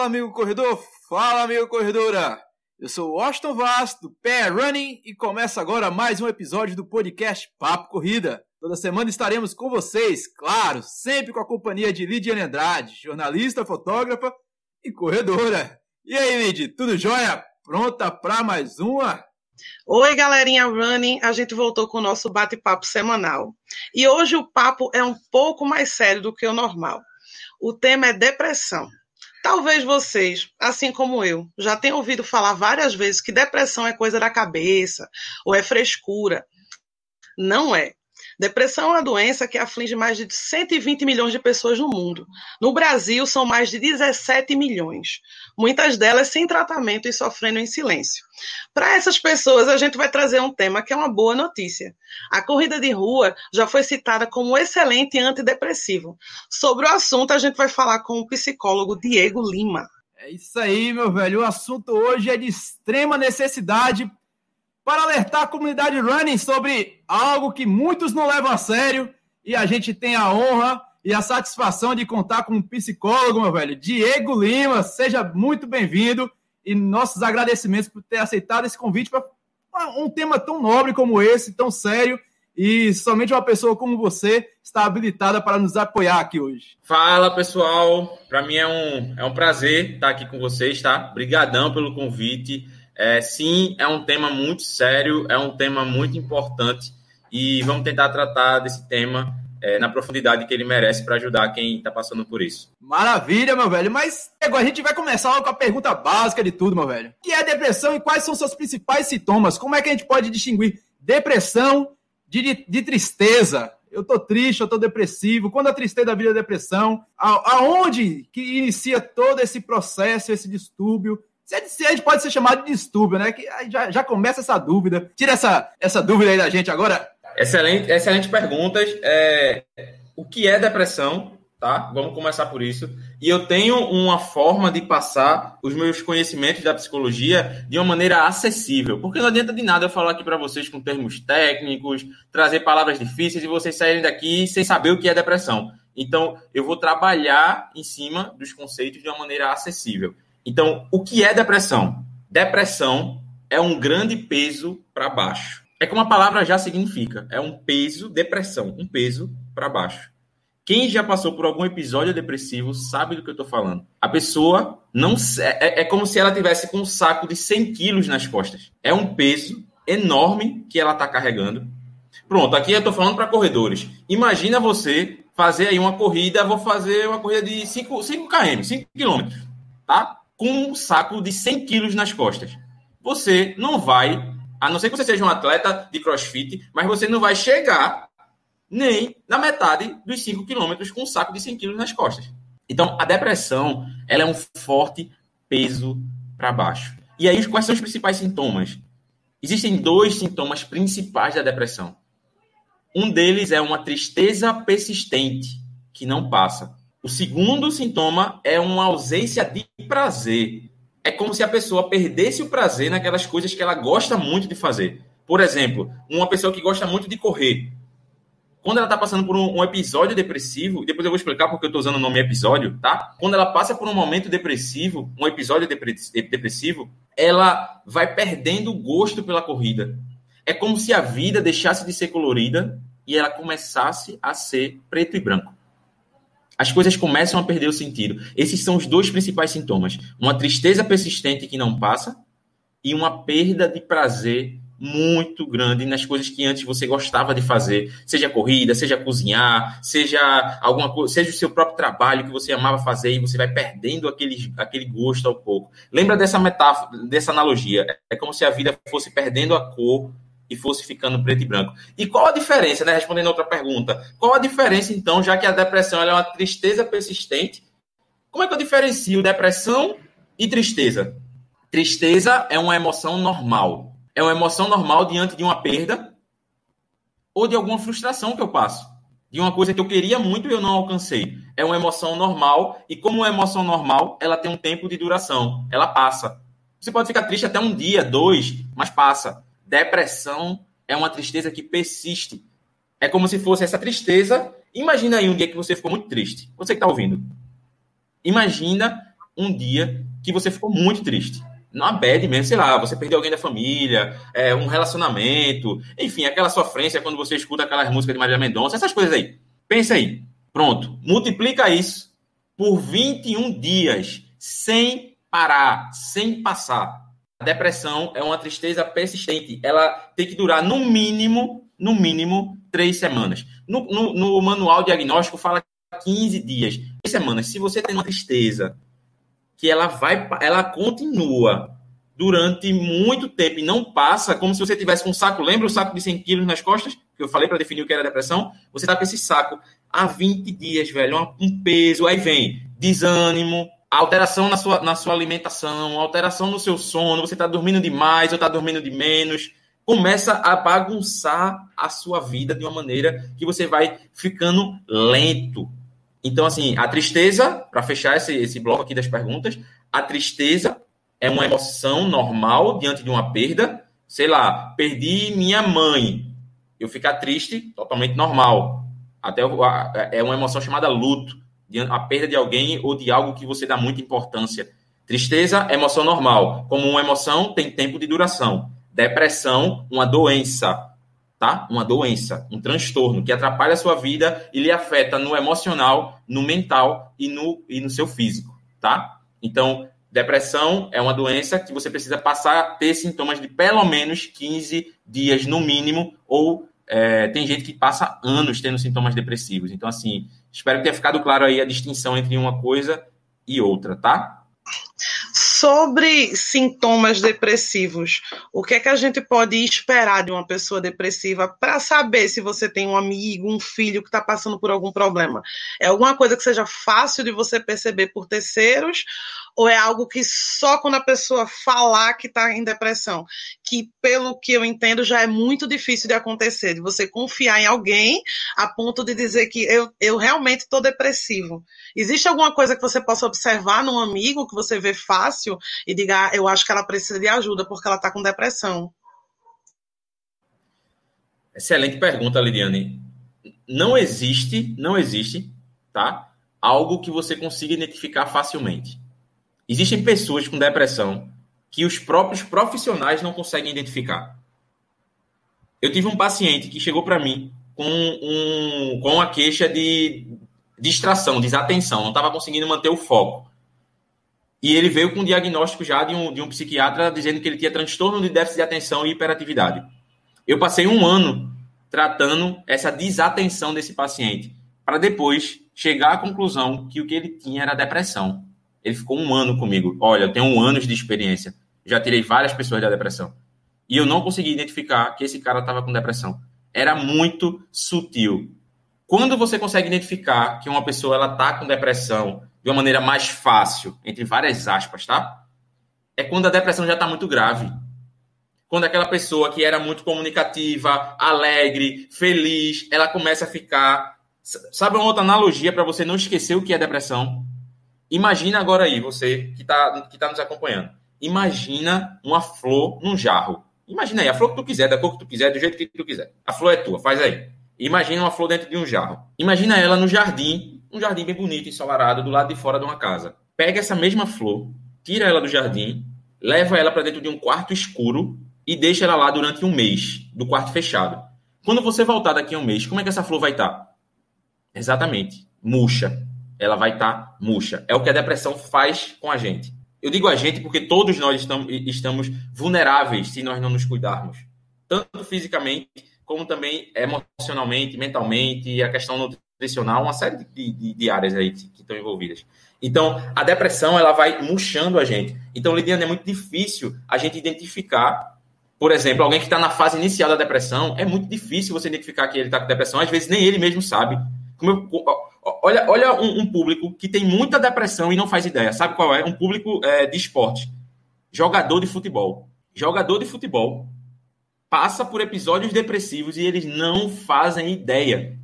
Fala, amigo corredor! Fala, amigo corredora! Eu sou o Washington Vaz, do Pé Running, e começa agora mais um episódio do podcast Papo Corrida. Toda semana estaremos com vocês, claro, sempre com a companhia de Lidiane Andrade, jornalista, fotógrafa e corredora. E aí, Lid, tudo jóia? Pronta para mais uma? Oi, galerinha Running, a gente voltou com o nosso bate-papo semanal. E hoje o papo é um pouco mais sério do que o normal. O tema é depressão. Talvez vocês, assim como eu, já tenham ouvido falar várias vezes que depressão é coisa da cabeça ou é frescura. Não é. Depressão é uma doença que aflige mais de 120 milhões de pessoas no mundo. No Brasil, são mais de 17 milhões. Muitas delas sem tratamento e sofrendo em silêncio. Para essas pessoas, a gente vai trazer um tema que é uma boa notícia. A corrida de rua já foi citada como um excelente antidepressivo. Sobre o assunto, a gente vai falar com o psicólogo Diego Lima. É isso aí, meu velho. O assunto hoje é de extrema necessidade para alertar a comunidade running sobre algo que muitos não levam a sério, e a gente tem a honra e a satisfação de contar com um psicólogo, meu velho, Diego Lima. Seja muito bem-vindo e nossos agradecimentos por ter aceitado esse convite para um tema tão nobre como esse, tão sério, e somente uma pessoa como você está habilitada para nos apoiar aqui hoje. Fala, pessoal. Para mim é um prazer estar aqui com vocês, tá? Obrigadão pelo convite. Sim, é um tema muito sério, é um tema muito importante e vamos tentar tratar desse tema na profundidade que ele merece para ajudar quem está passando por isso. Maravilha, meu velho, mas agora a gente vai começar logo com a pergunta básica de tudo, meu velho. O que é depressão e quais são seus principais sintomas? Como é que a gente pode distinguir depressão de tristeza? Eu tô triste, eu tô depressivo. Quando a tristeza vira depressão? Aonde que inicia todo esse processo, esse distúrbio? Se a gente pode ser chamado de distúrbio, né? Que já começa essa dúvida. Tira essa dúvida aí da gente agora. Excelente perguntas. O que é depressão, tá? Vamos começar por isso. E eu tenho uma forma de passar os meus conhecimentos da psicologia de uma maneira acessível. Porque não adianta de nada eu falar aqui para vocês com termos técnicos, trazer palavras difíceis e vocês saírem daqui sem saber o que é depressão. Então, eu vou trabalhar em cima dos conceitos de uma maneira acessível. Então, o que é depressão? Depressão é um grande peso para baixo. É como a palavra já significa. É um peso, depressão, um peso para baixo. Quem já passou por algum episódio depressivo sabe do que eu estou falando. A pessoa não... É como se ela tivesse com um saco de 100 quilos nas costas. É um peso enorme que ela está carregando. Pronto, aqui eu estou falando para corredores. Imagina você fazer aí uma corrida, vou fazer uma corrida de 5 km, 5 quilômetros, tá? Com um saco de 100 quilos nas costas. Você não vai, a não ser que você seja um atleta de crossfit, mas você não vai chegar nem na metade dos 5 quilômetros com um saco de 100 quilos nas costas. Então, a depressão, ela é um forte peso para baixo. E aí, quais são os principais sintomas? Existem 2 sintomas principais da depressão. Um deles é uma tristeza persistente, que não passa. O segundo sintoma é uma ausência de prazer. É como se a pessoa perdesse o prazer naquelas coisas que ela gosta muito de fazer. Por exemplo, uma pessoa que gosta muito de correr. Quando ela está passando por um episódio depressivo, depois eu vou explicar porque eu estou usando o nome episódio, tá? Quando ela passa por um momento depressivo, um episódio depressivo, ela vai perdendo o gosto pela corrida. É como se a vida deixasse de ser colorida e ela começasse a ser preto e branco. As coisas começam a perder o sentido. Esses são os 2 principais sintomas. Uma tristeza persistente que não passa e uma perda de prazer muito grande nas coisas que antes você gostava de fazer. Seja corrida, seja cozinhar, seja alguma coisa, seja o seu próprio trabalho que você amava fazer e você vai perdendo aquele gosto ao pouco. Lembra dessa metáfora, dessa analogia? É como se a vida fosse perdendo a cor e fosse ficando preto e branco. E qual a diferença, né? Respondendo a outra pergunta. Qual a diferença, então, já que a depressão ela é uma tristeza persistente? Como é que eu diferencio depressão e tristeza? Tristeza é uma emoção normal. É uma emoção normal diante de uma perda ou de alguma frustração que eu passo. De uma coisa que eu queria muito e eu não alcancei. É uma emoção normal e como uma emoção normal, ela tem um tempo de duração. Ela passa. Você pode ficar triste até um dia, 2, mas passa. Depressão é uma tristeza que persiste. É como se fosse essa tristeza. Imagina aí um dia que você ficou muito triste. Você que está ouvindo. Imagina um dia que você ficou muito triste. Na bad mesmo, sei lá, você perdeu alguém da família, um relacionamento, enfim, aquela sofrência quando você escuta aquelas músicas de Marília Mendonça, essas coisas aí. Pensa aí. Pronto. Multiplica isso por 21 dias, sem parar, sem passar. A depressão é uma tristeza persistente. Ela tem que durar, no mínimo, 3 semanas. No manual diagnóstico fala 15 dias. 3 semanas. Se você tem uma tristeza que ela continua durante muito tempo e não passa, como se você tivesse com um saco, lembra o saco de 100 quilos nas costas, que eu falei para definir o que era depressão? Você tá com esse saco há 20 dias, velho, um peso, aí vem desânimo, alteração na sua alimentação, alteração no seu sono, você tá dormindo demais ou tá dormindo de menos, começa a bagunçar a sua vida de uma maneira que você vai ficando lento. Então, assim, a tristeza, para fechar esse bloco aqui das perguntas, a tristeza é uma emoção normal diante de uma perda. Sei lá, perdi minha mãe. Eu ficar triste, totalmente normal. É uma emoção chamada luto, a perda de alguém ou de algo que você dá muita importância. Tristeza é emoção normal. Como uma emoção, tem tempo de duração. Depressão, uma doença. Tá? Uma doença, um transtorno que atrapalha a sua vida e lhe afeta no emocional, no mental e no seu físico, tá? Então, depressão é uma doença que você precisa passar a ter sintomas de pelo menos 15 dias no mínimo, ou tem gente que passa anos tendo sintomas depressivos. Então, assim, espero que tenha ficado claro aí a distinção entre uma coisa e outra, tá? Sobre sintomas depressivos, o que é que a gente pode esperar de uma pessoa depressiva para saber se você tem um amigo, um filho que está passando por algum problema? É alguma coisa que seja fácil de você perceber por terceiros ou é algo que só quando a pessoa falar que está em depressão, que pelo que eu entendo já é muito difícil de acontecer, de você confiar em alguém a ponto de dizer que eu realmente estou depressivo? Existe alguma coisa que você possa observar num amigo que você vê fácil e diga, eu acho que ela precisa de ajuda porque ela está com depressão? Excelente pergunta, Lidiane. Não existe, tá? Algo que você consiga identificar facilmente. Existem pessoas com depressão que os próprios profissionais não conseguem identificar. Eu tive um paciente que chegou para mim com uma queixa de distração, desatenção, não estava conseguindo manter o foco. E ele veio com um diagnóstico já de um psiquiatra dizendo que ele tinha transtorno de déficit de atenção e hiperatividade. Eu passei 1 ano tratando essa desatenção desse paciente, para depois chegar à conclusão que o que ele tinha era depressão. Ele ficou 1 ano comigo. Olha, eu tenho anos de experiência. Já tirei várias pessoas da depressão. E eu não consegui identificar que esse cara estava com depressão. Era muito sutil. Quando você consegue identificar que uma pessoa está com depressão de uma maneira mais fácil, entre várias aspas, tá? É quando a depressão já está muito grave. Quando aquela pessoa que era muito comunicativa, alegre, feliz, ela começa a ficar... Sabe uma outra analogia para você não esquecer o que é depressão? Imagina agora aí, você que tá nos acompanhando. Imagina uma flor num jarro. Imagina aí, a flor que tu quiser, da cor que tu quiser, do jeito que tu quiser. A flor é tua, faz aí. Imagina uma flor dentro de um jarro. Imagina ela no jardim, um jardim bem bonito, ensolarado, do lado de fora de uma casa. Pega essa mesma flor, tira ela do jardim, leva ela para dentro de um quarto escuro e deixa ela lá durante 1 mês, do quarto fechado. Quando você voltar daqui a 1 mês, como é que essa flor vai estar? Exatamente, murcha. Ela vai estar murcha. É o que a depressão faz com a gente. Eu digo a gente porque todos nós estamos vulneráveis se nós não nos cuidarmos. Tanto fisicamente, como também emocionalmente, mentalmente, a questão nutricional, uma série de áreas aí que estão envolvidas. Então, a depressão, ela vai murchando a gente. Então, Lidiane, é muito difícil a gente identificar, por exemplo, alguém que está na fase inicial da depressão, é muito difícil você identificar que ele está com depressão, às vezes nem ele mesmo sabe. Olha um público que tem muita depressão e não faz ideia. Sabe qual é? Um público de esporte. Jogador de futebol. Jogador de futebol passa por episódios depressivos e eles não fazem ideia.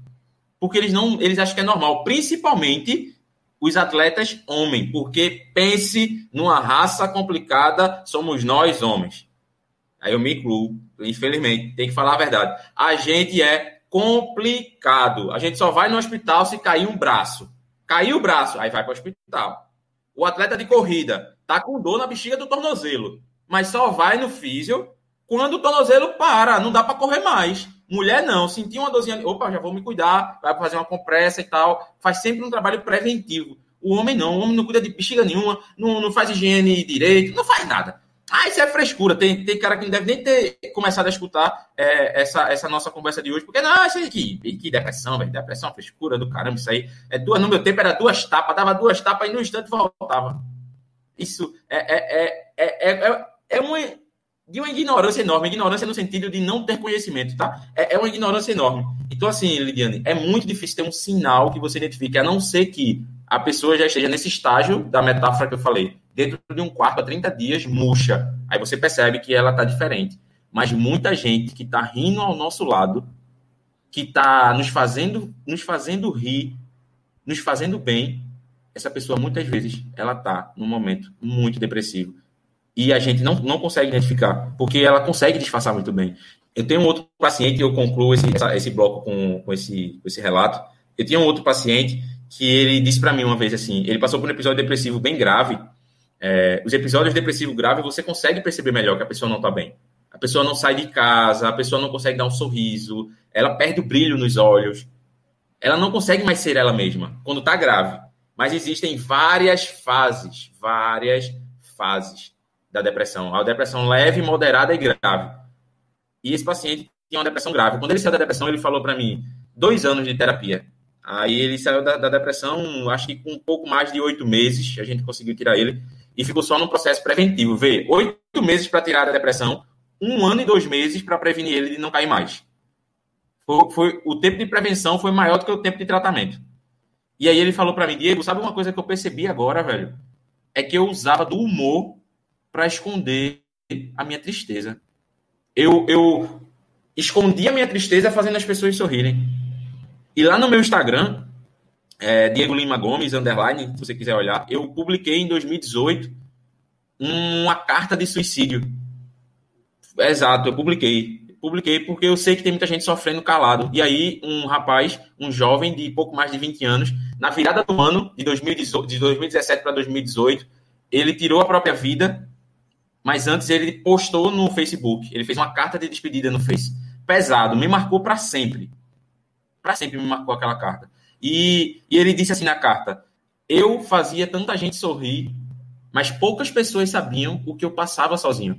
Porque eles acham que é normal. Principalmente os atletas homens. Porque pense numa raça complicada, somos nós homens. Aí eu me incluo, infelizmente. Tem que falar a verdade. A gente é complicado. A gente só vai no hospital se cair um braço. Caiu o braço, aí vai para o hospital. O atleta de corrida tá com dor na bexiga do tornozelo, mas só vai no físio quando o tornozelo para, não dá para correr mais. Mulher não, sentiu uma dorzinha, opa, já vou me cuidar, vai fazer uma compressa e tal. Faz sempre um trabalho preventivo. O homem não cuida de bexiga nenhuma, não faz higiene direito, não faz nada. Isso é frescura. Tem cara que não deve nem ter começado a escutar essa nossa conversa de hoje, porque não, isso aí que depressão, velho. Depressão, frescura do caramba, isso aí. No meu tempo era 2 tapas, dava 2 tapas e no instante voltava. Isso é uma ignorância enorme. Ignorância no sentido de não ter conhecimento, tá? É uma ignorância enorme. Então, assim, Lidiane, é muito difícil ter um sinal que você identifique, a não ser que a pessoa já esteja nesse estágio da metáfora que eu falei, dentro de um quarto a 30 dias, murcha. Aí você percebe que ela está diferente. Mas muita gente que está rindo ao nosso lado, que está nos fazendo rir, nos fazendo bem, essa pessoa, muitas vezes, ela está num momento muito depressivo. E a gente não consegue identificar, porque ela consegue disfarçar muito bem. Eu tenho um outro paciente, eu concluo esse bloco com esse relato. Eu tinha um outro paciente que ele disse para mim uma vez assim, ele passou por um episódio depressivo bem grave. Os episódios depressivos graves, você consegue perceber melhor que a pessoa não está bem. A pessoa não sai de casa, a pessoa não consegue dar um sorriso, ela perde o brilho nos olhos, ela não consegue mais ser ela mesma, quando está grave. Mas existem várias fases da depressão. A depressão leve, moderada e grave. E esse paciente tinha uma depressão grave. Quando ele saiu da depressão, ele falou para mim, 2 anos de terapia. Aí ele saiu da depressão, acho que com um pouco mais de 8 meses, a gente conseguiu tirar ele, e ficou só no processo preventivo. 8 meses para tirar da depressão, 1 ano e 2 meses para prevenir ele de não cair mais. O tempo de prevenção foi maior do que o tempo de tratamento. E aí ele falou para mim, Diego, sabe uma coisa que eu percebi agora, velho? É que eu usava do humor para esconder a minha tristeza. Eu escondi a minha tristeza fazendo as pessoas sorrirem. E lá no meu Instagram, Diego Lima Gomes, _, se você quiser olhar, eu publiquei em 2018 uma carta de suicídio. Exato, eu publiquei porque eu sei que tem muita gente sofrendo calado. E aí, um rapaz, um jovem de pouco mais de 20 anos, na virada do ano, de 2017 para 2018, ele tirou a própria vida, mas antes ele postou no Facebook. Ele fez uma carta de despedida no Face. Pesado, me marcou para sempre. Para sempre me marcou aquela carta. E ele disse assim na carta, eu fazia tanta gente sorrir, mas poucas pessoas sabiam o que eu passava sozinho.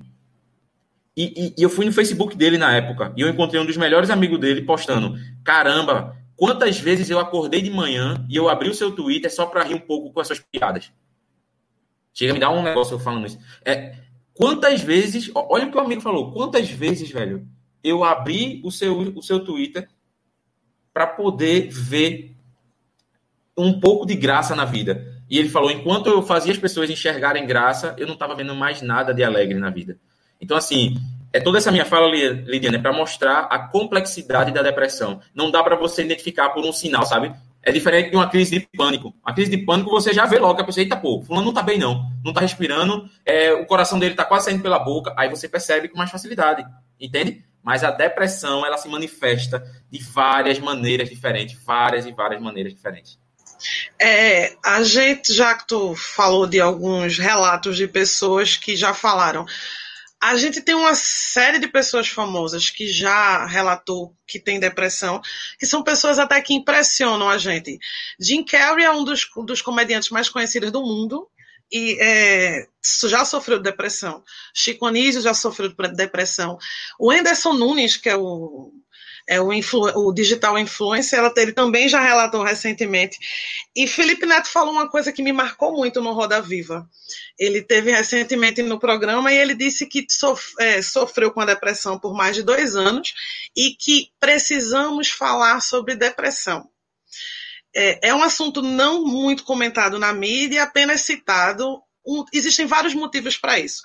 E eu fui no Facebook dele na época, e eu encontrei um dos melhores amigos dele postando, caramba, quantas vezes eu acordei de manhã e eu abri o seu Twitter só para rir um pouco com as suas piadas. Chega a me dar um negócio eu falando isso. Quantas vezes, olha o que o amigo falou, quantas vezes, velho, eu abri o seu Twitter para poder ver um pouco de graça na vida. E ele falou, enquanto eu fazia as pessoas enxergarem graça, eu não estava vendo mais nada de alegre na vida. Então, assim, toda essa minha fala, Lidiane, é para mostrar a complexidade da depressão. Não dá para você identificar por um sinal, sabe? É diferente de uma crise de pânico. A crise de pânico você já vê logo que a pessoa, eita, pô, fulano não tá bem não tá respirando, o coração dele tá quase saindo pela boca, aí você percebe com mais facilidade, entende? Mas a depressão, ela se manifesta de várias maneiras diferentes, várias maneiras diferentes. A gente, já que tu falou de alguns relatos de pessoas que já falaram, a gente tem uma série de pessoas famosas que já relatou que tem depressão, que são pessoas até que impressionam a gente. Jim Carrey é um dos comediantes mais conhecidos do mundo e já sofreu de depressão. Chico Anísio já sofreu de depressão. O Whindersson Nunes, que é o digital influencer, ele também já relatou recentemente. E Felipe Neto falou uma coisa que me marcou muito no Roda Viva. Ele teve recentemente no programa e ele disse que sofreu com a depressão por mais de 2 anos e que precisamos falar sobre depressão. É um assunto não muito comentado na mídia, apenas citado. Existem vários motivos para isso.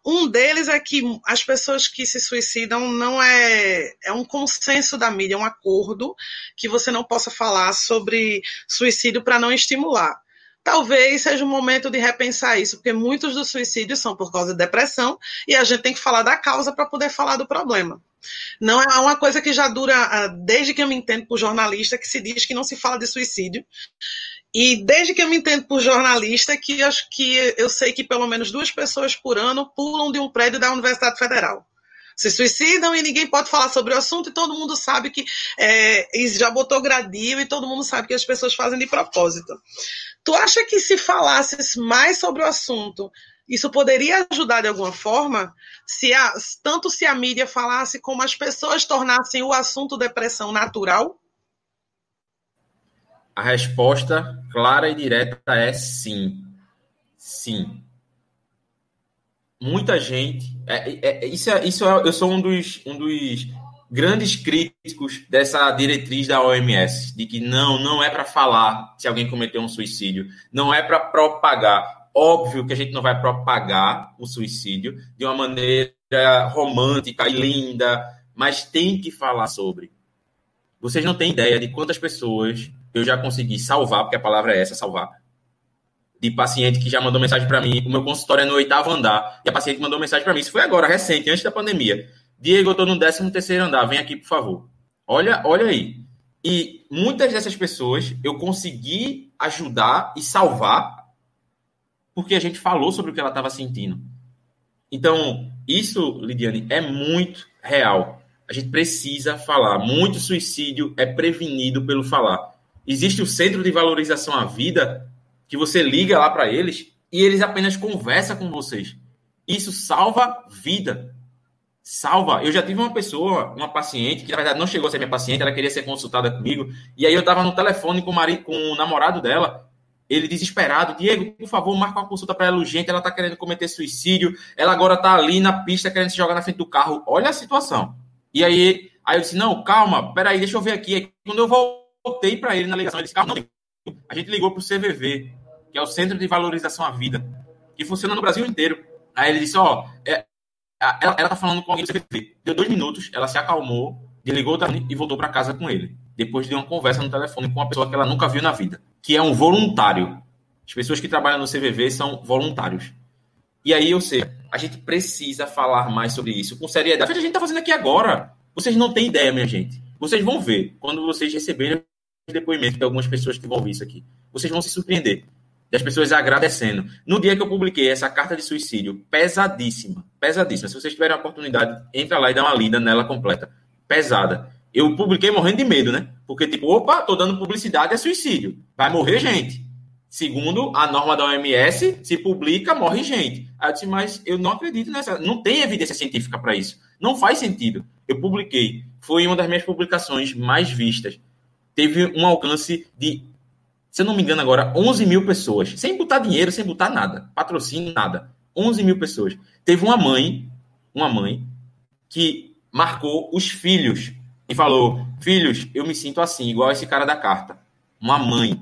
Um deles é que as pessoas que se suicidam não é um consenso da mídia, é um acordo que você não possa falar sobre suicídio para não estimular. Talvez seja um momento de repensar isso, porque muitos dos suicídios são por causa de depressão e a gente tem que falar da causa para poder falar do problema. Não é uma coisa que já dura desde que eu me entendo por jornalista, que se diz que não se fala de suicídio. E desde que eu me entendo por jornalista, que acho que eu sei que pelo menos 2 pessoas por ano pulam de um prédio da Universidade Federal. Se suicidam e ninguém pode falar sobre o assunto, e todo mundo sabe que já botou gradil e todo mundo sabe que as pessoas fazem de propósito. Tu acha que se falasse mais sobre o assunto, isso poderia ajudar de alguma forma? Tanto se a mídia falasse, como as pessoas tornassem o assunto depressão natural? A resposta clara e direta é sim. Sim. Muita gente... eu sou um dos grandes críticos dessa diretriz da OMS, de que não é para falar se alguém cometeu um suicídio, não é para propagar. Óbvio que a gente não vai propagar o suicídio de uma maneira romântica e linda, mas tem que falar sobre. Vocês não têm ideia de quantas pessoas eu já consegui salvar, porque a palavra é essa, salvar, de paciente que já mandou mensagem para mim. O meu consultório é no 8º andar, e a paciente mandou mensagem para mim. Isso foi agora, recente, antes da pandemia. Diego, eu estou no 13º andar, vem aqui, por favor. Olha aí. E muitas dessas pessoas eu consegui ajudar e salvar porque a gente falou sobre o que ela estava sentindo. Então, isso, Lidiane, é muito real. A gente precisa falar. Muito suicídio é prevenido pelo falar. Existe o Centro de Valorização à Vida, que você liga lá para eles e eles apenas conversam com vocês. Isso salva vida. Salva. Eu já tive uma paciente, que na verdade não chegou a ser minha paciente, ela queria ser consultada comigo, e aí eu estava no telefone com o namorado dela, ele desesperado: Diego, por favor, marca uma consulta para ela urgente, ela está querendo cometer suicídio, ela agora está ali na pista querendo se jogar na frente do carro. Olha a situação. E aí eu disse: não, calma, peraí, deixa eu ver aqui. Aí, quando eu voltei para ele na ligação, ele disse: calma, não, a gente ligou para o CVV, que é o Centro de Valorização à Vida, que funciona no Brasil inteiro. Aí ele disse: ela tá falando com alguém do CVV. Deu 2 minutos, ela se acalmou, desligou o telefone e voltou para casa com ele. Depois de uma conversa no telefone com uma pessoa que ela nunca viu na vida, que é um voluntário. As pessoas que trabalham no CVV são voluntários. E aí, ou seja, a gente precisa falar mais sobre isso com seriedade. A gente está fazendo aqui agora. Vocês não têm ideia, minha gente. Vocês vão ver quando vocês receberem os depoimentos de algumas pessoas que vão ouvir isso aqui. Vocês vão se surpreender. Das pessoas agradecendo. No dia que eu publiquei essa carta de suicídio, pesadíssima. Se vocês tiverem a oportunidade, entra lá e dá uma lida nela completa. Pesada. Eu publiquei morrendo de medo, né? Porque, opa, tô dando publicidade, é suicídio. Vai morrer gente. Segundo a norma da OMS, se publica, morre gente. Aí eu disse: mas eu não acredito nessa. Não tem evidência científica para isso. Não faz sentido. Eu publiquei. Foi uma das minhas publicações mais vistas. Teve um alcance de, se eu não me engano agora, 11 mil pessoas. Sem botar dinheiro, sem botar nada. Patrocínio, nada. 11 mil pessoas. Teve uma mãe que marcou os filhos e falou: filhos, eu me sinto assim, igual esse cara da carta. Uma mãe.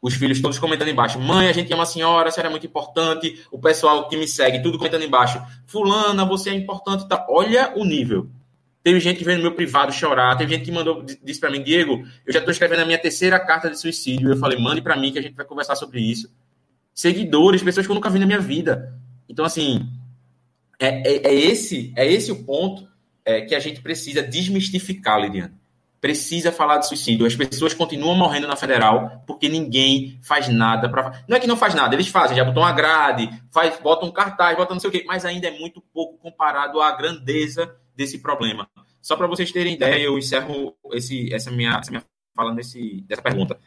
Os filhos todos comentando embaixo: mãe, a gente ama a senhora é muito importante. O pessoal que me segue, tudo comentando embaixo: fulana, você é importante. Tá. Olha o nível. Teve gente que veio no meu privado chorar. Teve gente que disse para mim: Diego, eu já estou escrevendo a minha 3ª carta de suicídio. Eu falei: mande para mim que a gente vai conversar sobre isso. Seguidores, pessoas que eu nunca vi na minha vida. Então, assim, é esse o ponto que a gente precisa desmistificar, Lidiane. Precisa falar de suicídio. As pessoas continuam morrendo na federal porque ninguém faz nada para. Não é que não faz nada, eles fazem, já botam uma grade, botam um cartaz, botam não sei o quê, mas ainda é muito pouco comparado à grandeza desse problema. Só para vocês terem ideia, eu encerro essa minha fala dessa pergunta.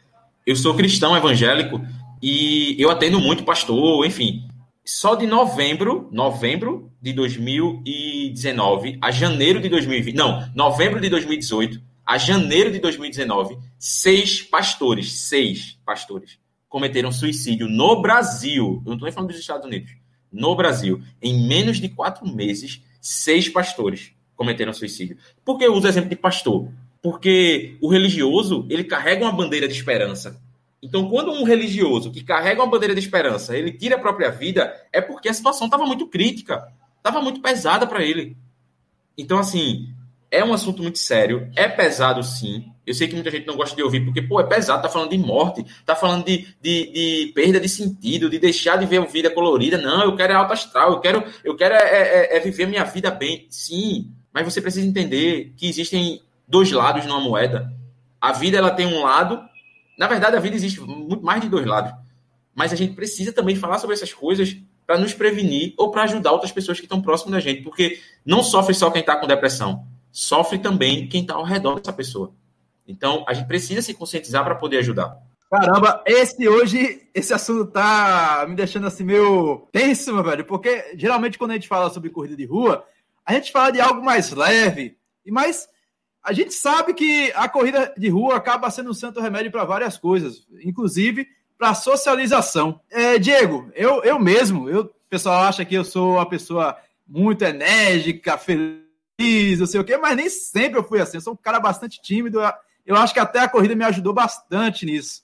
Eu sou cristão evangélico e eu atendo muito pastor, enfim. Só de novembro de 2019 a janeiro de 2020, não, novembro de 2018 a janeiro de 2019, 6 pastores cometeram suicídio no Brasil. Eu não estou falando dos Estados Unidos. No Brasil, em menos de 4 meses, 6 pastores cometeram suicídio. Por que eu uso o exemplo de pastor? Porque o religioso, ele carrega uma bandeira de esperança. Então, quando um religioso que carrega uma bandeira de esperança, ele tira a própria vida, é porque a situação estava muito crítica, estava muito pesada para ele. Então, assim, é um assunto muito sério, é pesado sim. Eu sei que muita gente não gosta de ouvir, porque, é pesado, tá falando de morte, tá falando de perda de sentido, de deixar de ver a vida colorida. Não, eu quero alto astral, eu quero viver minha vida bem. Sim, mas você precisa entender que existem 2 lados numa moeda. A vida, ela tem um lado Na verdade, a vida existe muito mais de dois lados. Mas a gente precisa também falar sobre essas coisas para nos prevenir ou para ajudar outras pessoas que estão próximas da gente. Porque não sofre só quem está com depressão. Sofre também quem está ao redor dessa pessoa. Então, a gente precisa se conscientizar para poder ajudar. Caramba, esse assunto tá me deixando assim meio tenso, meu velho. Porque geralmente quando a gente fala sobre corrida de rua, a gente fala de algo mais leve. Mas a gente sabe que a corrida de rua acaba sendo um santo remédio para várias coisas. Inclusive para socialização. Diego, o pessoal acha que eu sou uma pessoa muito enérgica, feliz, não sei o quê, mas nem sempre eu fui assim. Eu sou um cara bastante tímido. Eu acho que até a corrida me ajudou bastante nisso,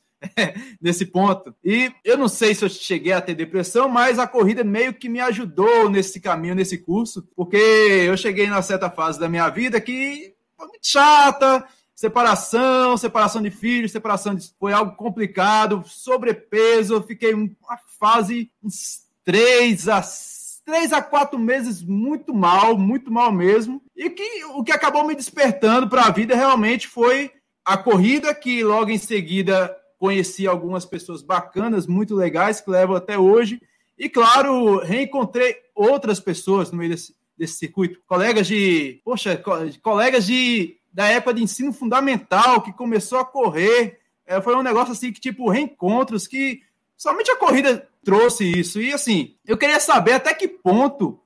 nesse ponto. E eu não sei se eu cheguei a ter depressão, mas a corrida meio que me ajudou nesse caminho, nesse curso, porque eu cheguei numa certa fase da minha vida que foi muito chata. Separação de filhos, foi algo complicado, sobrepeso, eu fiquei uma fase, uns 3 a 4 meses muito mal mesmo, e o que acabou me despertando para a vida realmente foi a corrida, que logo em seguida conheci algumas pessoas bacanas, muito legais, que levam até hoje, e claro, reencontrei outras pessoas no meio desse circuito, colegas da época de ensino fundamental, que começou a correr. Foi um negócio assim que, tipo, reencontros, que somente a corrida trouxe isso. E, assim, eu queria saber até que ponto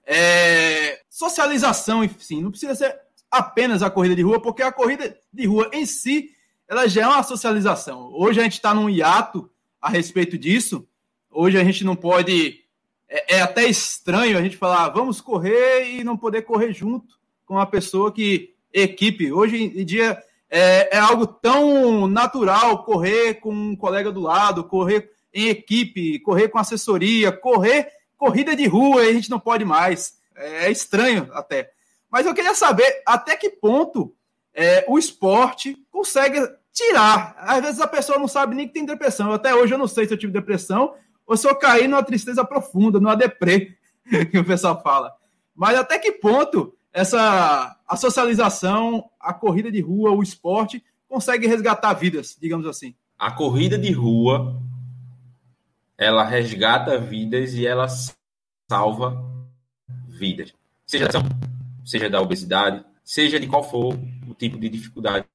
socialização, enfim, não precisa ser apenas a corrida de rua, porque a corrida de rua em si, ela já é uma socialização. Hoje a gente está num hiato a respeito disso. Hoje a gente não pode... É até estranho a gente falar, vamos correr e não poder correr junto com uma pessoa que... equipe. Hoje em dia é algo tão natural correr com um colega do lado, correr em equipe, correr com assessoria, corrida de rua, e a gente não pode mais. É estranho até. Mas eu queria saber até que ponto o esporte consegue tirar. Às vezes a pessoa não sabe nem que tem depressão. Até hoje eu não sei se eu tive depressão ou se eu caí numa tristeza profunda, numa deprê, que o pessoal fala. Mas até que ponto a socialização, a corrida de rua, o esporte, consegue resgatar vidas, digamos assim? A corrida de rua, ela resgata vidas e ela salva vidas. Seja da obesidade, seja de qual for o tipo de dificuldade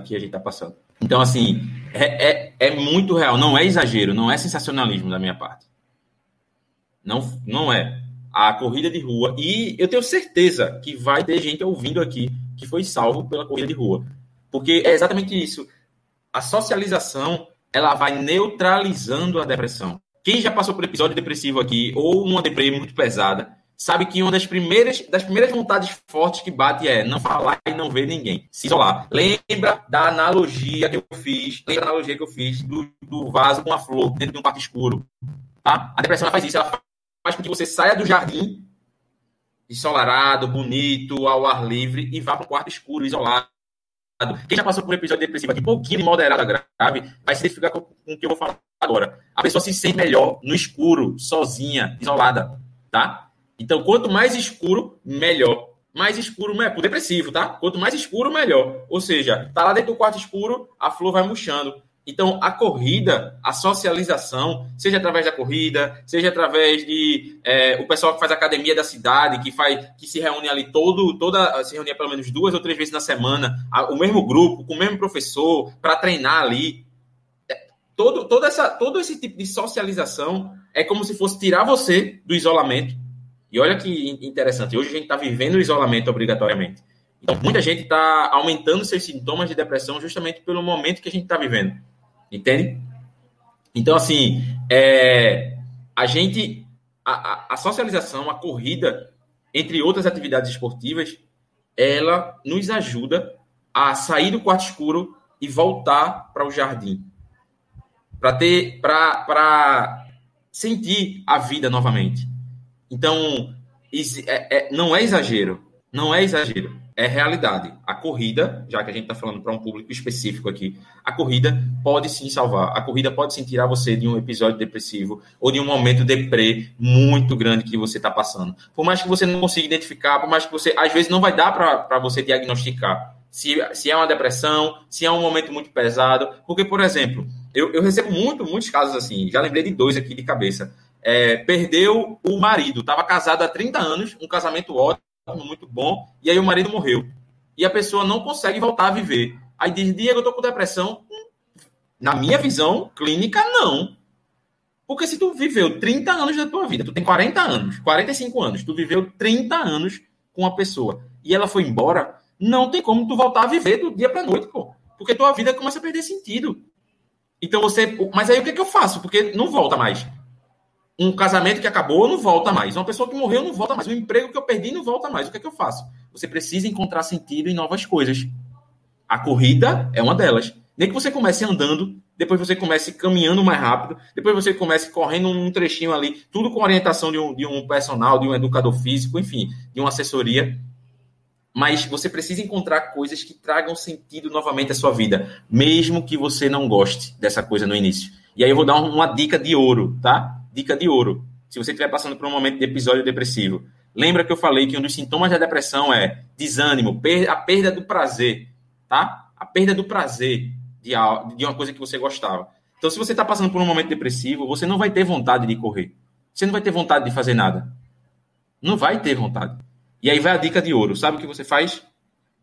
que a gente está passando. Então, assim, é muito real. Não é exagero, não é sensacionalismo da minha parte. Não é. A corrida de rua, e eu tenho certeza que vai ter gente ouvindo aqui que foi salvo pela corrida de rua, porque é exatamente isso. A socialização, ela vai neutralizando a depressão. Quem já passou por episódio depressivo aqui, ou uma depressão muito pesada, sabe que uma das primeiras vontades fortes que bate é não falar e não ver ninguém, se isolar. Lembra da analogia que eu fiz, do vaso com a flor dentro de um quarto escuro. Tá? A depressão ela faz isso, ela faz com que você saia do jardim ensolarado, bonito, ao ar livre, e vá para um quarto escuro, isolado. Quem já passou por um episódio depressivo aqui, pouquinho de moderado a grave, vai se identificar com o que eu vou falar agora. A pessoa se sente melhor no escuro, sozinha, isolada, tá? Então, quanto mais escuro, melhor. Mais escuro, melhor. Por depressivo, tá? Quanto mais escuro, melhor. Ou seja, tá lá dentro do quarto escuro, a flor vai murchando. Então, a corrida, a socialização, seja através da corrida, seja através de o pessoal que faz academia da cidade, que se reúne ali se reunia pelo menos 2 ou 3 vezes na semana, o mesmo grupo, com o mesmo professor, para treinar ali. Todo esse tipo de socialização é como se fosse tirar você do isolamento. E olha que interessante, hoje a gente está vivendo o isolamento obrigatoriamente. Então, muita gente está aumentando seus sintomas de depressão justamente pelo momento que a gente está vivendo. Entende? Então, assim, a socialização, a corrida, entre outras atividades esportivas, ela nos ajuda a sair do quarto escuro e voltar para o jardim. Para sentir a vida novamente. Então, não é exagero. Não é exagero. É realidade. A corrida, já que a gente está falando para um público específico aqui, a corrida pode sim salvar. A corrida pode sim tirar você de um episódio depressivo ou de um momento deprê muito grande que você está passando. Por mais que você não consiga identificar, por mais que você... Às vezes não vai dar para você diagnosticar se é uma depressão, se é um momento muito pesado. Porque, por exemplo, Eu recebo muitos casos assim. Já lembrei de 2 aqui de cabeça. Perdeu o marido. Estava casado há 30 anos, um casamento ótimo, muito bom, e aí o marido morreu. E a pessoa não consegue voltar a viver. Aí diz, Diego, eu tô com depressão. Na minha visão clínica, não. Porque se tu viveu 30 anos da tua vida, tu tem 40 anos, 45 anos, tu viveu 30 anos com uma pessoa e ela foi embora, não tem como tu voltar a viver do dia pra noite, pô. Porque tua vida começa a perder sentido. Então mas aí o que é que eu faço? Porque não volta mais. Um casamento que acabou não volta mais. Uma pessoa que morreu não volta mais. Um emprego que eu perdi não volta mais. O que é que eu faço? Você precisa encontrar sentido em novas coisas. A corrida é uma delas. Nem que você comece andando, depois você comece caminhando mais rápido, depois você comece correndo um trechinho ali, tudo com orientação de um personal, de um educador físico, enfim, de uma assessoria. Mas você precisa encontrar coisas que tragam sentido novamente à sua vida, mesmo que você não goste dessa coisa no início. E aí eu vou dar uma dica de ouro, tá? Dica de ouro. Se você estiver passando por um momento de episódio depressivo, lembra que eu falei que um dos sintomas da depressão é desânimo, a perda do prazer, tá? A perda do prazer de uma coisa que você gostava. Então, se você está passando por um momento depressivo, você não vai ter vontade de correr. Você não vai ter vontade de fazer nada. Não vai ter vontade. E aí vai a dica de ouro. Sabe o que você faz?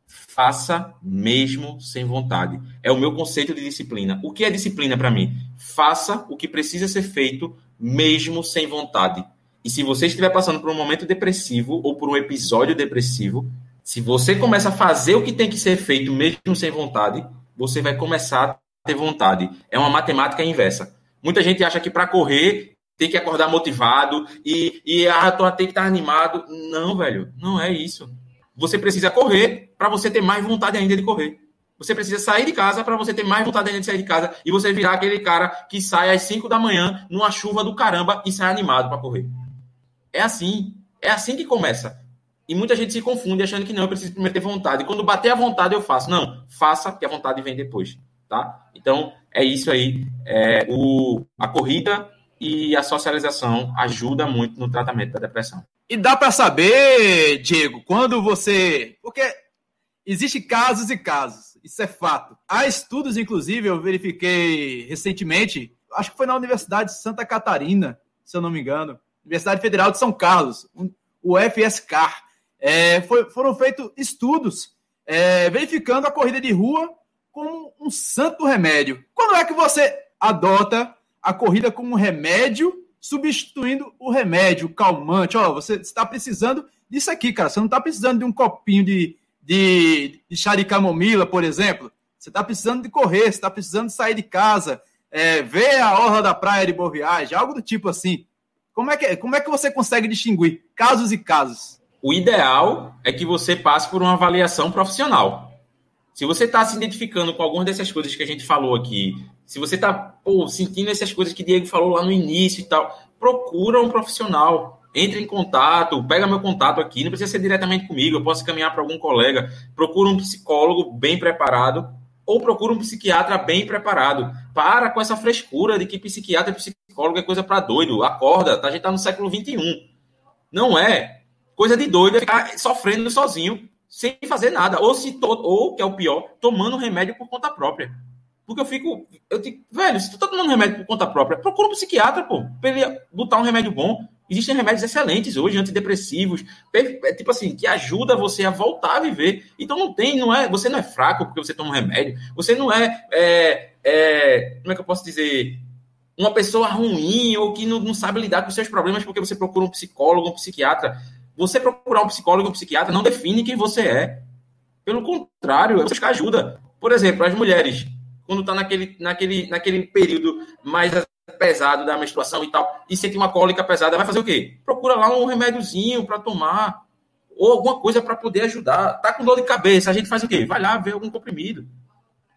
Faça mesmo sem vontade. É o meu conceito de disciplina. O que é disciplina para mim? Faça o que precisa ser feito mesmo sem vontade. E se você estiver passando por um momento depressivo ou por um episódio depressivo, se você começa a fazer o que tem que ser feito mesmo sem vontade, você vai começar a ter vontade. É uma matemática inversa. Muita gente acha que para correr tem que acordar motivado tem que estar animado. Não, velho, não é isso. Você precisa correr para você ter mais vontade ainda de correr. Você precisa sair de casa para você ter mais vontade ainda de sair de casa e você virar aquele cara que sai às 5 da manhã numa chuva do caramba e sai animado para correr. É assim que começa. E muita gente se confunde achando que não, eu preciso primeiro ter vontade. Quando bater a vontade, eu faço. Não, faça, que a vontade vem depois, tá? Então, é isso aí. A corrida e a socialização ajuda muito no tratamento da depressão. E dá para saber, Diego, quando você... Porque existem casos e casos, isso é fato. Há estudos, inclusive, eu verifiquei recentemente, acho que foi na Universidade de Santa Catarina, se eu não me engano, Universidade Federal de São Carlos, o FSCar. Foram feitos estudos verificando a corrida de rua como um santo remédio. Quando é que você adota a corrida como um remédio, substituindo o remédio calmante? Você está precisando disso aqui, cara. Você não está precisando de um copinho de chá de camomila, por exemplo. Você está precisando de correr, você está precisando de sair de casa, ver a orla da praia de Boa Viagem, algo do tipo assim. Como é que você consegue distinguir casos e casos? O ideal é que você passe por uma avaliação profissional. Se você está se identificando com algumas dessas coisas que a gente falou aqui, se você está sentindo essas coisas que o Diego falou lá no início e tal, procura um profissional. Entre em contato, pega meu contato aqui, não precisa ser diretamente comigo, eu posso caminhar para algum colega. Procura um psicólogo bem preparado ou procura um psiquiatra bem preparado. Para com essa frescura de que psiquiatra e psicólogo é coisa para doido. Acorda, a gente está no século XXI. Não é coisa de doido é ficar sofrendo sozinho, sem fazer nada. Ou, que é o pior, tomando remédio por conta própria. Porque eu digo, velho, se tu tá tomando remédio por conta própria, procura um psiquiatra, pô, pra ele botar um remédio bom. Existem remédios excelentes hoje, antidepressivos, tipo assim, que ajuda você a voltar a viver. Então você não é fraco porque você toma um remédio, você não como é que eu posso dizer, uma pessoa ruim ou que não sabe lidar com os seus problemas porque você procura um psicólogo, um psiquiatra. Você procurar um psicólogo, um psiquiatra não define quem você é. Pelo contrário, é buscar ajuda. Por exemplo, as mulheres, quando está naquele período mais pesado da menstruação e tal, e sente uma cólica pesada, vai fazer o quê? Procura lá um remédiozinho para tomar, ou alguma coisa para poder ajudar. Tá com dor de cabeça, a gente faz o quê? Vai lá ver algum comprimido.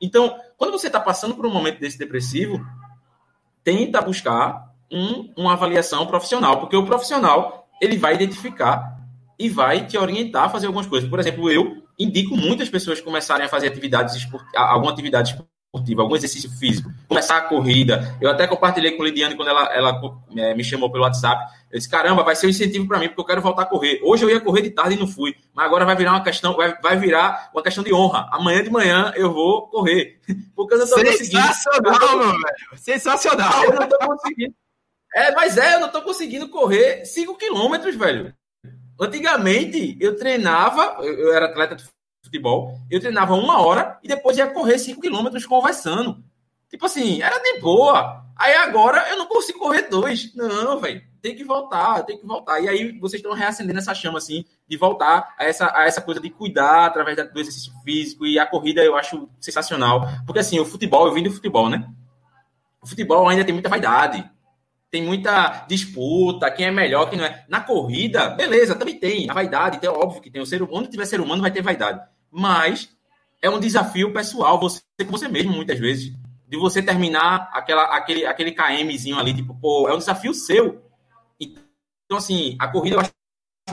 Então, quando você está passando por um momento desse depressivo, tenta buscar uma avaliação profissional, porque o profissional, ele vai identificar e vai te orientar a fazer algumas coisas. Por exemplo, eu indico muitas pessoas começarem a fazer alguma atividade esportiva, algum exercício físico, começar a corrida. Eu até compartilhei com a Lidiane quando ela me chamou pelo WhatsApp. Eu disse, caramba, vai ser um incentivo para mim, porque eu quero voltar a correr. Hoje eu ia correr de tarde e não fui, mas agora vai virar uma questão, vai virar uma questão de honra. Amanhã de manhã eu vou correr. Porque eu não estou conseguindo. Sensacional, meu velho. Sensacional. Eu não estou conseguindo. Eu não estou conseguindo correr 5 quilômetros, velho. Antigamente, eu treinava, eu era atleta de futebol, eu treinava 1 hora e depois ia correr 5 quilômetros conversando. Tipo assim, era de boa. Aí agora eu não consigo correr 2. Não, velho, tem que voltar. E aí vocês estão reacendendo essa chama, assim, de voltar a essa coisa de cuidar através do exercício físico, e a corrida eu acho sensacional. Porque assim, o futebol, eu vim do futebol, né? O futebol ainda tem muita vaidade. Tem muita disputa, quem é melhor, quem não é. Na corrida, beleza, também tem a vaidade, então é óbvio que tem o ser humano. Onde tiver ser humano, vai ter vaidade. Mas é um desafio pessoal, você com você mesmo, muitas vezes, de você terminar aquele KMzinho ali, tipo, pô, é um desafio seu. Então, assim, a corrida, eu acho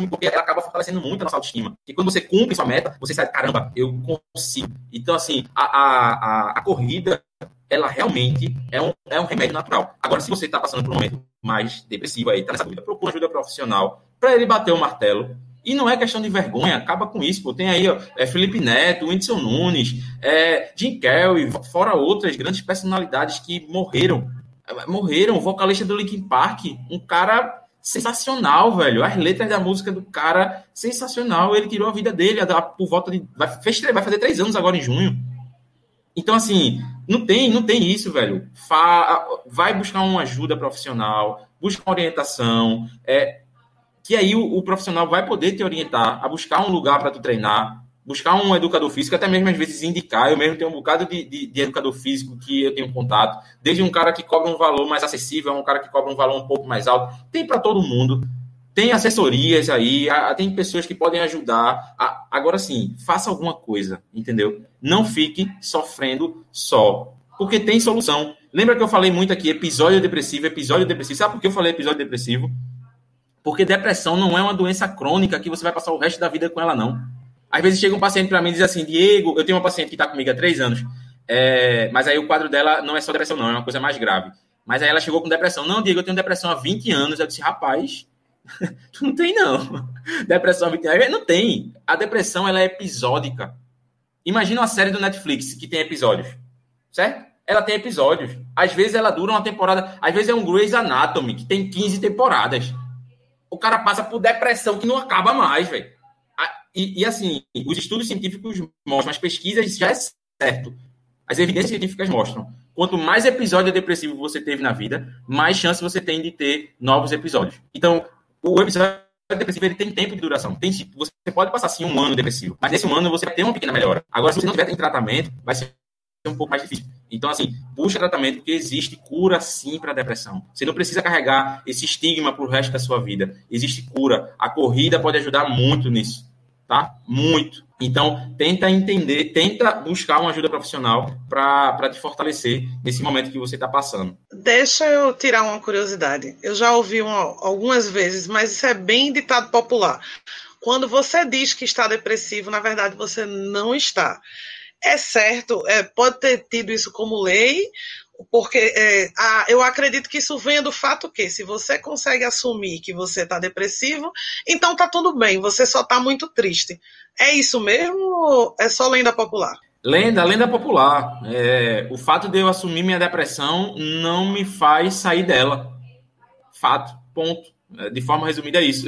porque ela acaba fortalecendo muito a nossa autoestima. E quando você cumpre sua meta, você sai, caramba, eu consigo. Então, assim, a corrida, ela realmente é um remédio natural. Agora, se você está passando por um momento mais depressivo aí, tá nessa dúvida, procura ajuda profissional para ele bater o martelo. E não é questão de vergonha, acaba com isso. Pô. Tem aí Felipe Neto, Whindersson Nunes, Jim Carrey, fora outras grandes personalidades que morreram. O vocalista do Linkin Park, um cara sensacional, velho. As letras da música do cara, sensacional. Ele tirou a vida dele por volta de... Vai fazer 3 anos agora em junho. Então, assim, não tem isso, velho. Vai buscar uma ajuda profissional, busca uma orientação, que aí o profissional vai poder te orientar a buscar um lugar para tu treinar, buscar um educador físico, até mesmo às vezes indicar. Eu mesmo tenho um bocado de educador físico que eu tenho contato, desde um cara que cobra um valor mais acessível, um cara que cobra um valor um pouco mais alto. Tem para todo mundo. Tem assessorias aí, tem pessoas que podem ajudar. Agora sim, faça alguma coisa, entendeu? Não fique sofrendo só, porque tem solução. Lembra que eu falei muito aqui, episódio depressivo. Sabe por que eu falei episódio depressivo? Porque depressão não é uma doença crônica que você vai passar o resto da vida com ela, não. Às vezes chega um paciente para mim e diz assim, Diego, eu tenho uma paciente que está comigo há 3 anos, mas aí o quadro dela não é só depressão, não, é uma coisa mais grave. Mas aí ela chegou com depressão. Não, Diego, eu tenho depressão há 20 anos. Eu disse, rapaz... Tu não tem, não. Depressão 20 anos. Não tem. A depressão, ela é episódica. Imagina uma série do Netflix que tem episódios. Certo? Ela tem episódios. Às vezes ela dura uma temporada. Às vezes é um Grey's Anatomy, que tem 15 temporadas. O cara passa por depressão que não acaba mais, velho. E assim, os estudos científicos mostram, as pesquisas já é certo. As evidências científicas mostram. Quanto mais episódio depressivo você teve na vida, mais chance você tem de ter novos episódios. Então, o episódio depressivo, ele tem tempo de duração. Você pode passar, sim, 1 ano depressivo, mas nesse 1 ano você vai ter uma pequena melhora. Agora, se você não tiver em tratamento, vai ser um pouco mais difícil. Então, assim, busca tratamento, porque existe cura, sim, para a depressão. Você não precisa carregar esse estigma pro resto da sua vida. Existe cura. A corrida pode ajudar muito nisso, tá? Muito. Então, tenta entender, tenta buscar uma ajuda profissional para te fortalecer nesse momento que você está passando. Deixa eu tirar uma curiosidade. Eu já ouvi algumas vezes, mas isso é bem ditado popular. Quando você diz que está depressivo, na verdade você não está. É certo, pode ter tido isso como lei, porque eu acredito que isso venha do fato que, se você consegue assumir que você está depressivo, então está tudo bem, você só está muito triste. É isso mesmo ou é só lenda popular? Lenda popular. O fato de eu assumir minha depressão não me faz sair dela. Fato, ponto. De forma resumida é isso.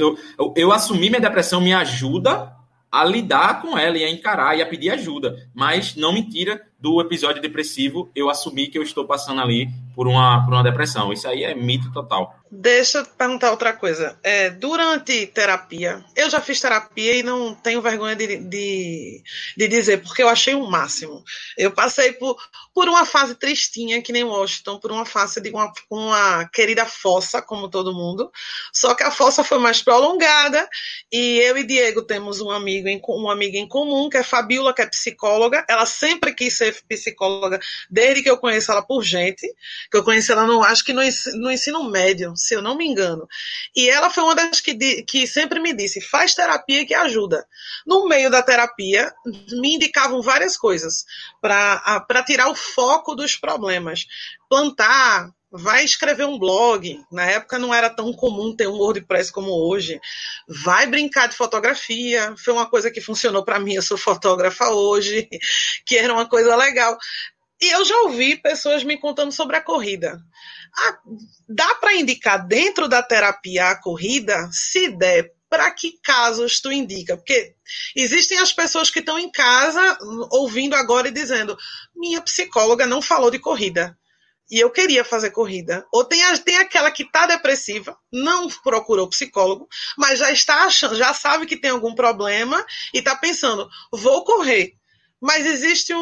Eu assumir minha depressão me ajuda a lidar com ela e a encarar e a pedir ajuda, mas não me tira do episódio depressivo eu assumir que eu estou passando ali por uma depressão. Isso aí é mito total. Deixa eu perguntar outra coisa. Durante terapia, eu já fiz terapia e não tenho vergonha de dizer, porque eu achei o máximo. Eu passei por uma fase tristinha, que nem Washington, por uma fase de uma querida fossa, como todo mundo, só que a fossa foi mais prolongada, e eu e Diego temos uma amiga em comum, que é Fabiola, que é psicóloga. Ela sempre quis ser psicóloga, desde que eu conheço ela por gente, que eu conheci ela, acho que no ensino médio, se eu não me engano. E ela foi uma das que sempre me disse, faz terapia que ajuda. No meio da terapia, me indicavam várias coisas para tirar o foco dos problemas. Plantar, vai escrever um blog. Na época não era tão comum ter um WordPress como hoje. Vai brincar de fotografia. Foi uma coisa que funcionou para mim. Eu sou fotógrafa hoje, que era uma coisa legal. E eu já ouvi pessoas me contando sobre a corrida. Dá para indicar dentro da terapia a corrida? Se der, para que casos tu indica? Porque existem as pessoas que estão em casa ouvindo agora e dizendo, minha psicóloga não falou de corrida. E eu queria fazer corrida. Ou tem aquela que está depressiva, não procurou psicólogo, mas já está achando, já sabe que tem algum problema e está pensando, vou correr. Mas existe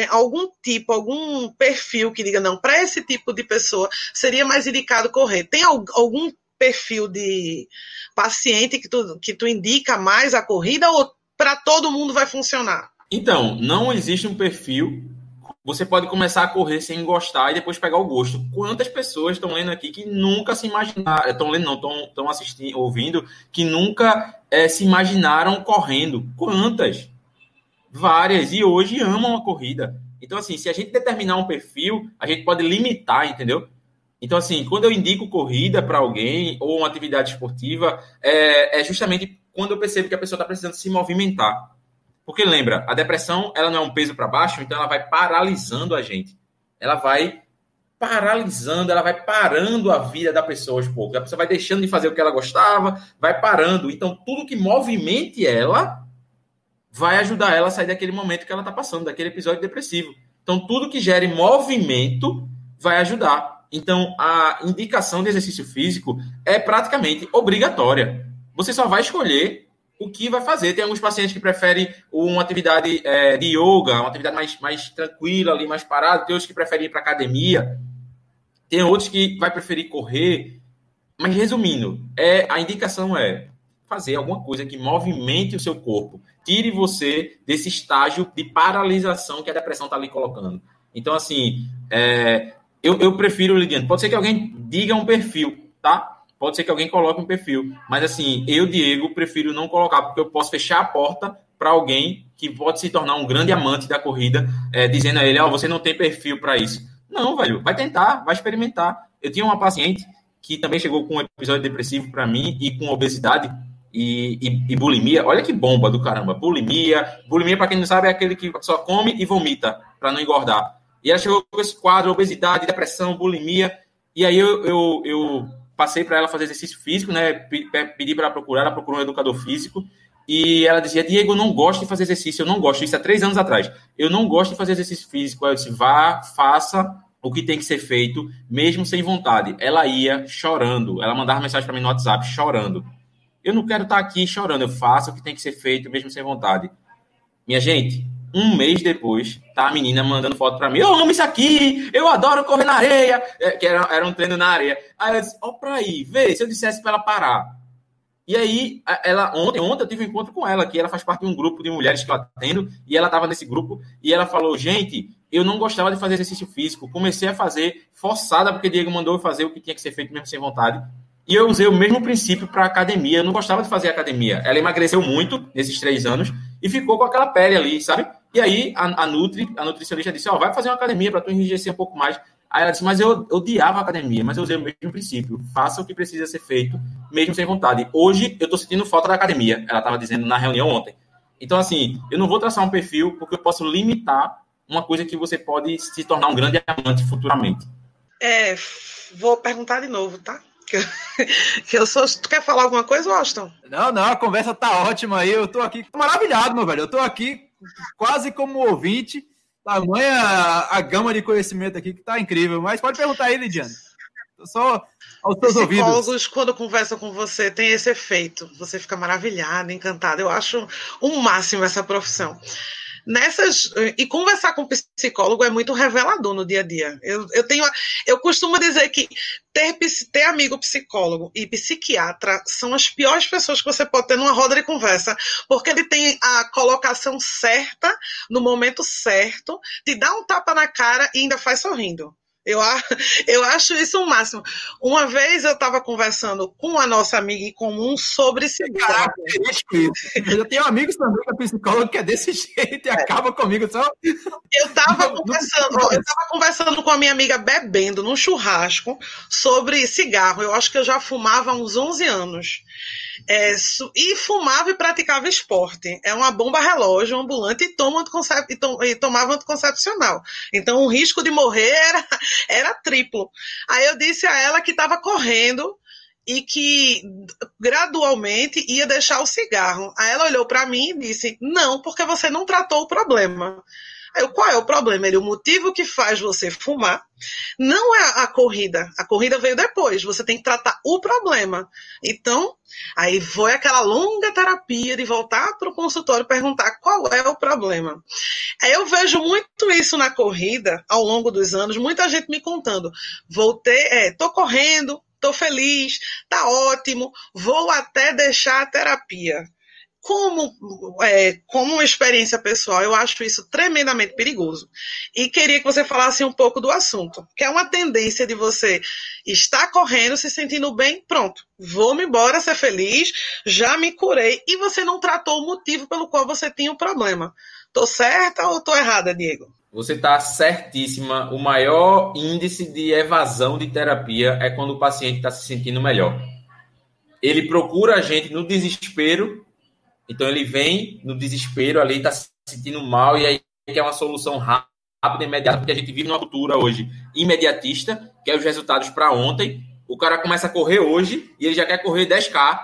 algum perfil que diga, não, para esse tipo de pessoa seria mais indicado correr. Tem algum perfil de paciente que tu indica mais a corrida ou para todo mundo vai funcionar? Então, não existe um perfil. Você pode começar a correr sem gostar e depois pegar o gosto. Quantas pessoas estão lendo aqui que nunca se imaginaram, estão assistindo, ouvindo, que nunca se imaginaram correndo? Quantas? Várias, e hoje amam a corrida. Então, assim, se a gente determinar um perfil, a gente pode limitar, entendeu? Então, assim, quando eu indico corrida para alguém ou uma atividade esportiva, é justamente quando eu percebo que a pessoa está precisando se movimentar. Porque, lembra, a depressão, ela não é um peso para baixo, então ela vai paralisando a gente. Ela vai paralisando, ela vai parando a vida da pessoa aos poucos. A pessoa vai deixando de fazer o que ela gostava, vai parando. Então, tudo que movimente ela vai ajudar ela a sair daquele momento que ela está passando, daquele episódio depressivo. Então, tudo que gere movimento vai ajudar. Então, a indicação de exercício físico é praticamente obrigatória. Você só vai escolher o que vai fazer. Tem alguns pacientes que preferem uma atividade de yoga, uma atividade mais tranquila, ali, mais parada. Tem outros que preferem ir para academia. Tem outros que vai preferir correr. Mas, resumindo, a indicação é fazer alguma coisa que movimente o seu corpo. Tire você desse estágio de paralisação que a depressão está ali colocando. Então, assim, eu prefiro, Lidiane, pode ser que alguém diga um perfil, tá? Pode ser que alguém coloque um perfil. Mas, assim, eu, Diego, prefiro não colocar, porque eu posso fechar a porta para alguém que pode se tornar um grande amante da corrida, dizendo a ele, você não tem perfil para isso. Não, velho, vai tentar, vai experimentar. Eu tinha uma paciente que também chegou com um episódio depressivo para mim e com obesidade, e bulimia, olha que bomba do caramba, bulimia, para quem não sabe, é aquele que só come e vomita para não engordar. E ela chegou com esse quadro, obesidade, depressão, bulimia, e aí eu passei para ela fazer exercício físico, né, pedi para ela procurou um educador físico, e ela dizia, Diego, eu não gosto de fazer exercício, eu não gosto, isso há 3 anos atrás, eu não gosto de fazer exercício físico. Aí eu disse, vá, faça o que tem que ser feito, mesmo sem vontade. Ela ia chorando, ela mandava mensagem para mim no WhatsApp, chorando. Eu não quero estar aqui chorando, eu faço o que tem que ser feito, mesmo sem vontade. Minha gente, 1 mês depois, tá a menina mandando foto pra mim, eu amo isso aqui, eu adoro correr na areia, que era um treino na areia. Aí eu disse, pra aí, vê, se eu dissesse pra ela parar. E aí, ontem eu tive um encontro com ela, que ela faz parte de um grupo de mulheres que ela atendo, e ela estava nesse grupo, e ela falou, gente, eu não gostava de fazer exercício físico, comecei a fazer forçada, porque o Diego mandou eu fazer o que tinha que ser feito mesmo sem vontade. E eu usei o mesmo princípio para academia. Eu não gostava de fazer academia. Ela emagreceu muito nesses 3 anos e ficou com aquela pele ali, sabe? E aí a nutricionista disse, vai fazer uma academia para tu enrijecer um pouco mais. Aí ela disse, mas eu odiava a academia, mas eu usei o mesmo princípio. Faça o que precisa ser feito, mesmo sem vontade. Hoje eu estou sentindo falta da academia. Ela estava dizendo na reunião ontem. Então, assim, eu não vou traçar um perfil porque eu posso limitar uma coisa que você pode se tornar um grande amante futuramente. Vou perguntar de novo, tá? Tu quer falar alguma coisa, Austin? Não, a conversa tá ótima aí. Eu tô aqui maravilhado, meu velho. Eu tô aqui quase como ouvinte. Tamanha a gama de conhecimento aqui que tá incrível. Mas pode perguntar aí, Lidiane. Só aos seus ouvidos. Psicólogos, quando conversam com você, tem esse efeito. Você fica maravilhado, encantado. Eu acho um máximo essa profissão. E conversar com psicólogo é muito revelador no dia a dia. Eu costumo dizer que ter amigo psicólogo e psiquiatra são as piores pessoas que você pode ter numa roda de conversa, porque ele tem a colocação certa, no momento certo, te dá um tapa na cara e ainda faz sorrindo. Eu acho isso o máximo. Uma vez eu estava conversando com a nossa amiga em comum sobre cigarro. Eu tenho amigos também que é psicólogo que é desse jeito e acaba comigo só. Eu estava conversando com a minha amiga bebendo num churrasco sobre cigarro. Eu acho que eu já fumava há uns 11 anos. E fumava e praticava esporte. É uma bomba relógio ambulante e tomava anticoncepcional. Então o risco de morrer era triplo. Aí eu disse a ela que estava correndo e que gradualmente ia deixar o cigarro. Aí ela olhou para mim e disse: não, porque você não tratou o problema. Aí qual é o problema? O motivo que faz você fumar não é a corrida. A corrida veio depois. Você tem que tratar o problema. Então, aí foi aquela longa terapia de voltar para o consultório e perguntar qual é o problema. Aí eu vejo muito isso na corrida, ao longo dos anos, muita gente me contando. Tô correndo, tô feliz, tá ótimo, vou até deixar a terapia. Como uma experiência pessoal, eu acho isso tremendamente perigoso. E queria que você falasse um pouco do assunto, que é uma tendência de você estar correndo, se sentindo bem, pronto, vou-me embora, ser feliz, já me curei, e você não tratou o motivo pelo qual você tinha o problema. Tô certa ou tô errada, Diego? Você está certíssima. O maior índice de evasão de terapia é quando o paciente está se sentindo melhor. Ele procura a gente no desespero. Então, ele vem no desespero ali, está se sentindo mal, e aí quer uma solução rápida, imediata, porque a gente vive numa cultura hoje imediatista, quer os resultados para ontem. O cara começa a correr hoje e ele já quer correr 10K.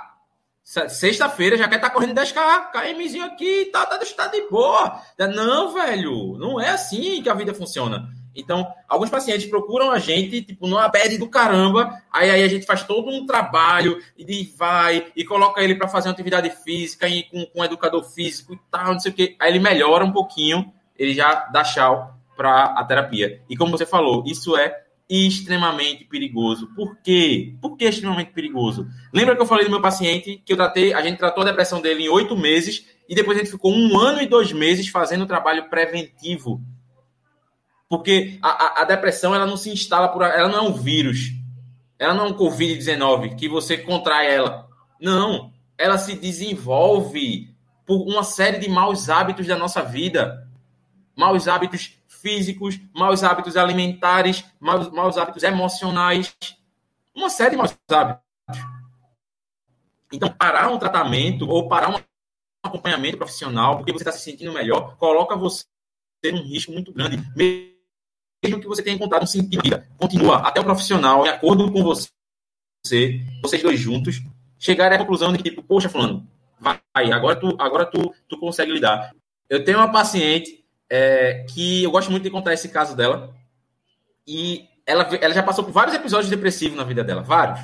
Sexta-feira já quer estar correndo 10K, KMzinho aqui, tá de boa. Não, velho, não é assim que a vida funciona. Então, alguns pacientes procuram a gente, tipo, numa bad do caramba, aí a gente faz todo um trabalho, e vai, e coloca ele para fazer uma atividade física, e com um educador físico e tal, não sei o quê. Aí ele melhora um pouquinho, ele já dá tchau para a terapia. E como você falou, isso é extremamente perigoso. Por quê? Por que é extremamente perigoso? Lembra que eu falei do meu paciente, que a gente tratou a depressão dele em 8 meses, e depois a gente ficou 1 ano e 2 meses fazendo trabalho preventivo. Porque a depressão, ela não se instala ela não é um vírus. Ela não é um Covid-19 que você contrai ela. Não. Ela se desenvolve por uma série de maus hábitos da nossa vida. Maus hábitos físicos, maus hábitos alimentares, maus hábitos emocionais. Uma série de maus hábitos. Então, parar um tratamento ou parar um acompanhamento profissional porque você está se sentindo melhor, coloca você num risco muito grande. Mesmo que você tenha encontrado um sentido, continua até o profissional, de acordo com vocês dois juntos, chegarem à conclusão de que, tipo, poxa, fulano, vai, agora tu consegue lidar. Eu tenho uma paciente que eu gosto muito de contar esse caso dela, e ela já passou por vários episódios depressivos na vida dela, vários.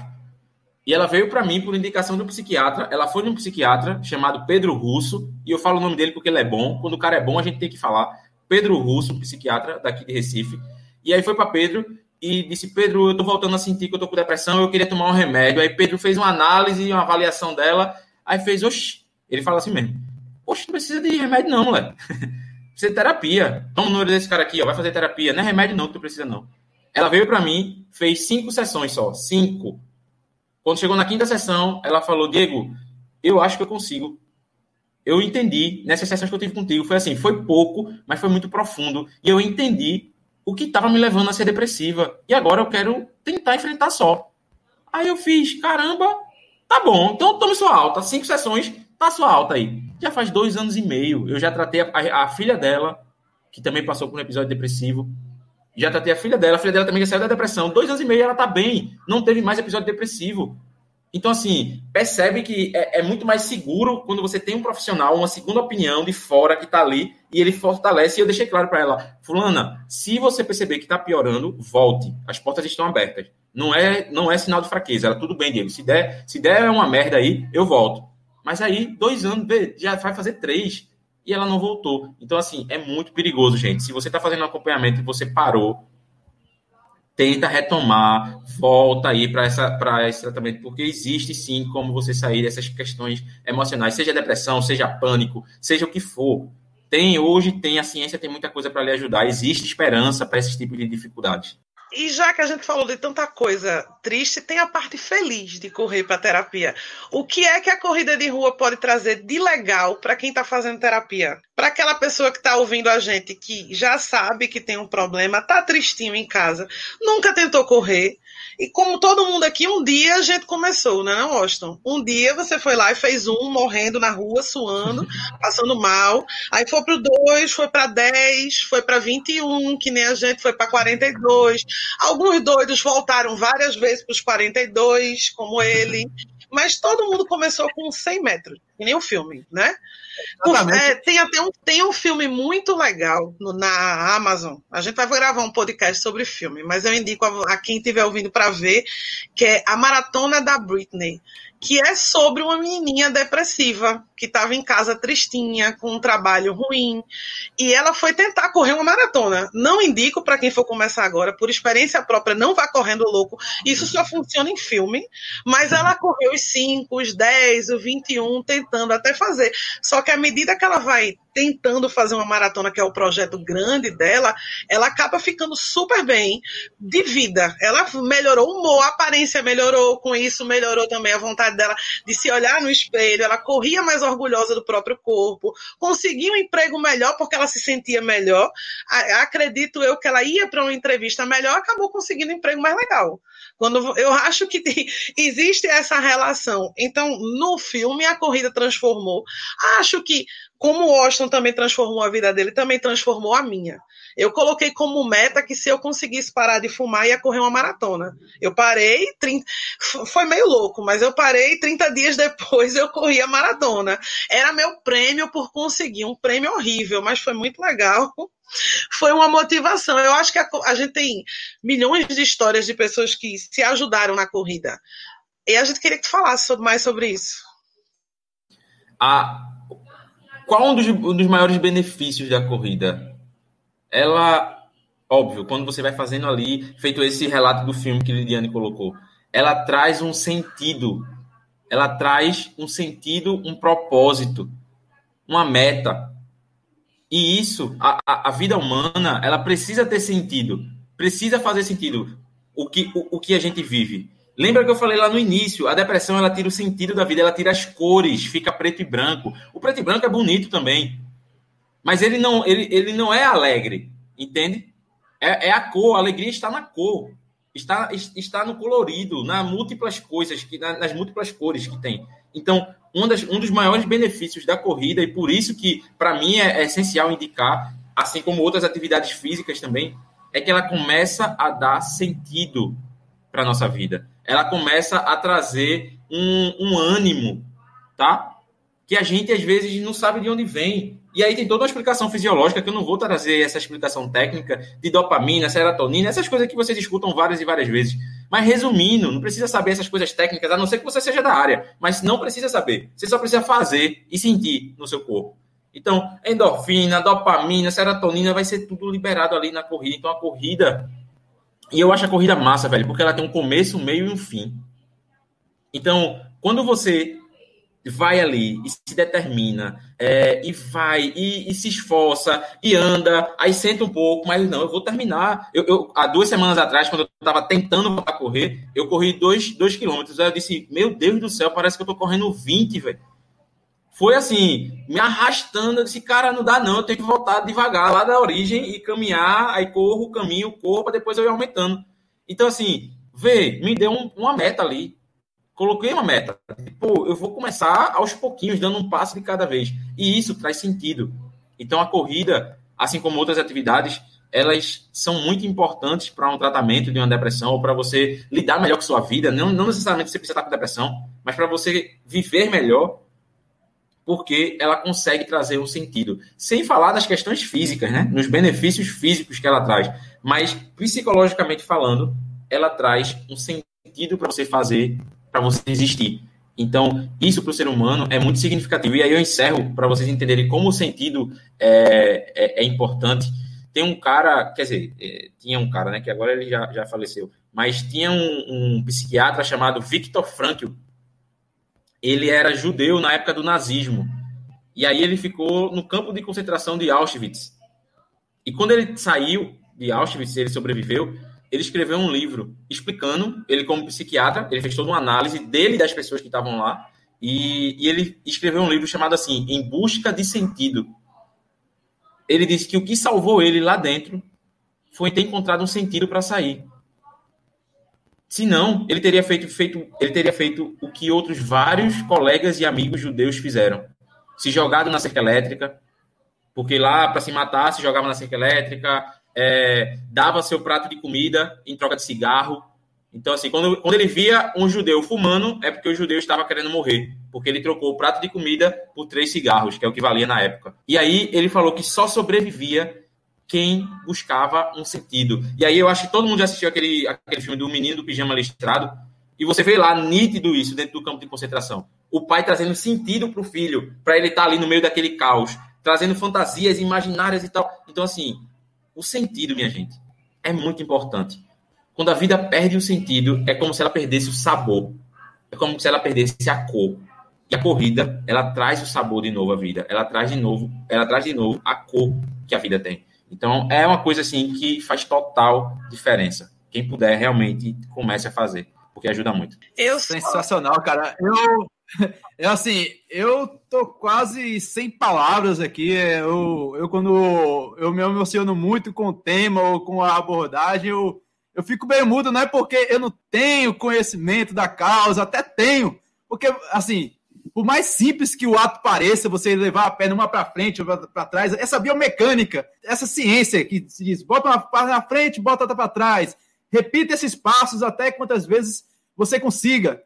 E ela veio para mim por indicação do psiquiatra. Ela foi num psiquiatra chamado Pedro Russo, e eu falo o nome dele porque ele é bom. Quando o cara é bom, a gente tem que falar. Pedro Russo, um psiquiatra daqui de Recife. E aí foi para Pedro e disse: Pedro, eu tô voltando a sentir que eu tô com depressão, eu queria tomar um remédio. Aí Pedro fez uma análise, uma avaliação dela, aí fez, oxi, ele fala assim mesmo: oxi, não precisa de remédio não, moleque. Precisa de terapia. Toma o número desse cara aqui, ó, vai fazer terapia. Não é remédio não que tu precisa não. Ela veio para mim, fez 5 sessões só, 5. Quando chegou na 5ª sessão, ela falou: Diego, eu acho que eu consigo. Eu entendi, nessas sessões que eu tive contigo, foi assim, foi pouco, mas foi muito profundo. E eu entendi o que estava me levando a ser depressiva. E agora eu quero tentar enfrentar só. Aí eu fiz, caramba, tá bom, então tome sua alta. 5 sessões, tá sua alta aí. Já faz 2 anos e meio. Eu já tratei a filha dela, que também passou por um episódio depressivo. Já tratei a filha dela também já saiu da depressão. 2 anos e meio ela tá bem, não teve mais episódio depressivo. Então, assim, percebe que é muito mais seguro quando você tem um profissional, uma segunda opinião de fora que está ali e ele fortalece. E eu deixei claro para ela: fulana, se você perceber que está piorando, volte. As portas estão abertas. Não é sinal de fraqueza. Ela, tudo bem, Diego. Se der uma merda aí, eu volto. Mas aí, 2 anos, já vai fazer 3 e ela não voltou. Então, assim, é muito perigoso, gente. Se você está fazendo um acompanhamento e você parou, tenta retomar, volta aí para esse tratamento, porque existe sim como você sair dessas questões emocionais, seja depressão, seja pânico, seja o que for. Hoje a ciência tem muita coisa para lhe ajudar, existe esperança para esse tipo de dificuldades. E já que a gente falou de tanta coisa triste, tem a parte feliz de correr para terapia. O que é que a corrida de rua pode trazer de legal para quem está fazendo terapia? Para aquela pessoa que está ouvindo a gente, que já sabe que tem um problema, está tristinho em casa, nunca tentou correr. E como todo mundo aqui, um dia a gente começou, né, não, Washington? Um dia você foi lá e fez morrendo na rua, suando, passando mal. Aí foi pro 2, foi para 10, foi para 21, que nem a gente, foi para 42. Alguns doidos voltaram várias vezes para os 42, como ele. Mas todo mundo começou com 100 metros, que nem o filme, né? Tem um filme muito legal na Amazon. A gente vai gravar um podcast sobre filme, mas eu indico a quem estiver ouvindo para ver, que é A Maratona da Britney, que é sobre uma menininha depressiva que estava em casa tristinha, com um trabalho ruim, e ela foi tentar correr uma maratona. Não indico para quem for começar agora, por experiência própria, não vá correndo louco, isso só funciona em filme, mas ela correu os 5, os 10, o 21, tentando até fazer. Só que à medida que ela vai tentando fazer uma maratona, que é o projeto grande dela, ela acaba ficando super bem de vida. Ela melhorou o humor, a aparência melhorou, com isso melhorou também a vontade dela de se olhar no espelho, ela corria mais orgulhosa do próprio corpo, conseguia um emprego melhor porque ela se sentia melhor. Acredito eu que ela ia para uma entrevista melhor, acabou conseguindo um emprego mais legal. Quando eu acho que existe essa relação. Então, no filme, a corrida transformou. Acho que, como o Washington também transformou a vida dele, também transformou a minha. Eu coloquei como meta que se eu conseguisse parar de fumar, ia correr uma maratona. Eu parei, foi meio louco, mas eu parei, 30 dias depois eu corri a maratona. Era meu prêmio por conseguir, um prêmio horrível, mas foi muito legal. Foi uma motivação. Eu acho que a gente tem milhões de histórias de pessoas que se ajudaram na corrida. E a gente queria que tu falasse mais sobre isso. Qual um dos maiores benefícios da corrida? Ela, óbvio, quando você vai fazendo ali, feito esse relato do filme que Lidiane colocou, ela traz um sentido. Ela traz um sentido, um propósito, uma meta. E isso, a vida humana, ela precisa ter sentido, precisa fazer sentido o que a gente vive. Lembra que eu falei lá no início, a depressão, ela tira o sentido da vida, ela tira as cores, fica preto e branco. O preto e branco é bonito também, mas ele não é alegre, entende? É a cor, a alegria está na cor, está no colorido, nas múltiplas coisas, nas múltiplas cores que tem. Então, um dos maiores benefícios da corrida, e por isso que, para mim, é essencial indicar, assim como outras atividades físicas também, é que ela começa a dar sentido para a nossa vida. Ela começa a trazer um ânimo, tá? Que a gente, às vezes, não sabe de onde vem. E aí tem toda uma explicação fisiológica, que eu não vou trazer essa explicação técnica de dopamina, serotonina, essas coisas que vocês escutam várias e várias vezes. Mas, resumindo, não precisa saber essas coisas técnicas, a não ser que você seja da área. Mas não precisa saber. Você só precisa fazer e sentir no seu corpo. Então, endorfina, dopamina, serotonina, vai ser tudo liberado ali na corrida. Então, a corrida... E eu acho a corrida massa, velho, porque ela tem um começo, um meio e um fim. Então, quando você vai ali e se determina, e vai, e se esforça, e anda, aí senta um pouco, mas não, eu vou terminar. Há 2 semanas atrás, quando eu estava tentando voltar a correr, eu corri 2 quilômetros. Aí eu disse, meu Deus do céu, parece que eu estou correndo 20, velho. Foi assim, me arrastando. Eu disse, cara, não dá não, eu tenho que voltar devagar lá da origem e caminhar, aí corro, caminho, corro, para depois eu ir aumentando. Então, assim, me deu uma meta ali. Coloquei uma meta. Pô, eu vou começar aos pouquinhos, dando um passo de cada vez. E isso traz sentido. Então, a corrida, assim como outras atividades, elas são muito importantes para um tratamento de uma depressão ou para você lidar melhor com a sua vida. Não necessariamente você precisa estar com depressão, mas para você viver melhor, porque ela consegue trazer um sentido. Sem falar das questões físicas, né? Nos benefícios físicos que ela traz. Mas, psicologicamente falando, ela traz um sentido para você fazer, para você existir. Então, isso para o ser humano é muito significativo. E aí eu encerro para vocês entenderem como o sentido é importante. Tem um cara, quer dizer, tinha um cara, né, que agora ele já faleceu, mas tinha um psiquiatra chamado Viktor Frankl. Ele era judeu na época do nazismo. E aí ele ficou no campo de concentração de Auschwitz. E quando ele saiu de Auschwitz, ele sobreviveu, ele escreveu um livro explicando, ele como psiquiatra, ele fez toda uma análise dele e das pessoas que estavam lá, e ele escreveu um livro chamado assim, Em Busca de Sentido. Ele disse que o que salvou ele lá dentro foi ter encontrado um sentido para sair. Senão, ele teria feito o que outros vários colegas e amigos judeus fizeram. Se jogado na cerca elétrica, porque lá, para se matar, se jogava na cerca elétrica, dava seu prato de comida em troca de cigarro. Então, assim, quando ele via um judeu fumando, é porque o judeu estava querendo morrer, porque ele trocou o prato de comida por 3 cigarros, que é o que valia na época. E aí, ele falou que só sobrevivia quem buscava um sentido. E aí eu acho que todo mundo já assistiu aquele filme do Menino do Pijama Listrado, e você vê lá nítido isso dentro do campo de concentração. O pai trazendo sentido para o filho, para ele estar ali no meio daquele caos, trazendo fantasias imaginárias e tal. Então, assim, o sentido, minha gente, é muito importante. Quando a vida perde o sentido, é como se ela perdesse o sabor. É como se ela perdesse a cor. E a corrida, ela traz o sabor de novo à vida. Ela traz de novo a cor que a vida tem. Então, é uma coisa assim que faz total diferença. Quem puder, realmente, comece a fazer, porque ajuda muito. Sensacional, cara. Eu tô quase sem palavras aqui. Quando eu me emociono muito com o tema ou com a abordagem, eu fico meio mudo, não é porque eu não tenho conhecimento da causa, até tenho, porque, assim, por mais simples que o ato pareça, você levar a perna uma para frente ou para trás, essa biomecânica, essa ciência que se diz, bota uma perna na frente, bota outra para trás, repita esses passos até quantas vezes você consiga.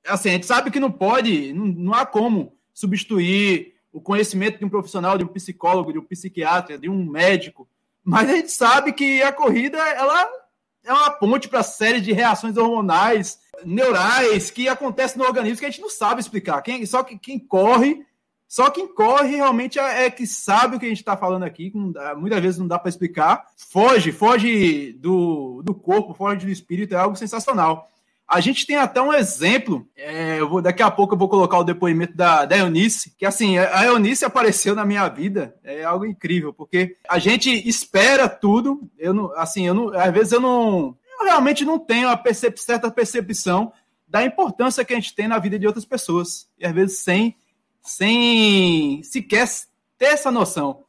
Assim, a gente sabe que não há como substituir o conhecimento de um profissional, de um psicólogo, de um psiquiatra, de um médico, mas a gente sabe que a corrida, ela é uma ponte para série de reações hormonais, neurais, que acontecem no organismo que a gente não sabe explicar. Só quem corre realmente é que sabe o que a gente está falando aqui. Muitas vezes não dá para explicar. Foge do corpo, foge do espírito, é algo sensacional. A gente tem até um exemplo, daqui a pouco eu vou colocar o depoimento da Eunice, que assim, a Eunice apareceu na minha vida, é algo incrível, porque a gente espera tudo, às vezes eu realmente não tenho certa percepção da importância que a gente tem na vida de outras pessoas, e às vezes sem sequer ter essa noção.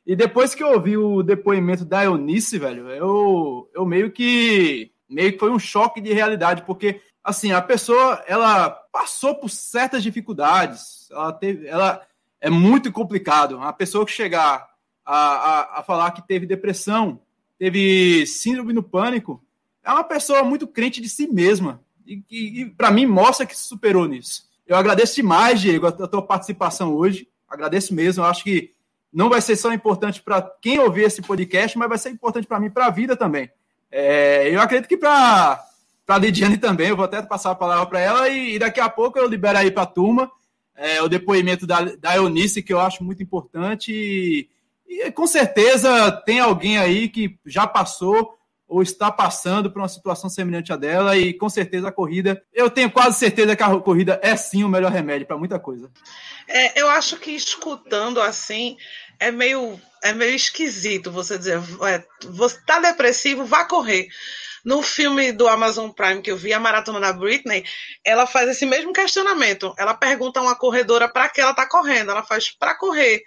E depois que eu ouvi o depoimento da Eunice, velho, eu meio que foi um choque de realidade, porque, assim, a pessoa, ela passou por certas dificuldades, ela é muito complicado. Uma pessoa que chegar a falar que teve depressão, teve síndrome do pânico, é uma pessoa muito crente de si mesma, e para mim, mostra que se superou nisso. Eu agradeço demais, Diego, a tua participação hoje, agradeço mesmo, eu acho que não vai ser só importante para quem ouvir esse podcast, mas vai ser importante para mim, para a vida também. Eu acredito que para a Lidiane também, eu vou até passar a palavra para ela e daqui a pouco eu libero aí para a turma o depoimento da Eunice, que eu acho muito importante e com certeza tem alguém aí que já passou ou está passando por uma situação semelhante a dela e com certeza a corrida, eu tenho quase certeza que a corrida é sim o melhor remédio para muita coisa. Eu acho que escutando assim é meio esquisito você dizer, você está depressivo, vá correr. No filme do Amazon Prime que eu vi, A Maratona da Britney, ela faz esse mesmo questionamento. Ela pergunta a uma corredora para que ela está correndo. Ela faz para correr.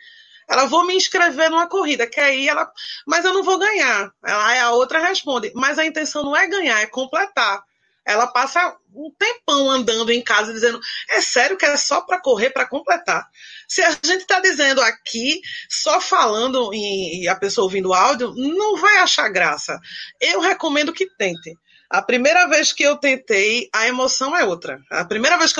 Ela, vou me inscrever numa corrida, que aí ela, mas eu não vou ganhar. Aí a outra responde, mas a intenção não é ganhar, é completar. Ela passa um tempão andando em casa dizendo, é sério que é só para correr, para completar? Se a gente está dizendo aqui, só falando e a pessoa ouvindo o áudio, não vai achar graça. Eu recomendo que tente. A primeira vez que eu tentei, a emoção é outra. A primeira vez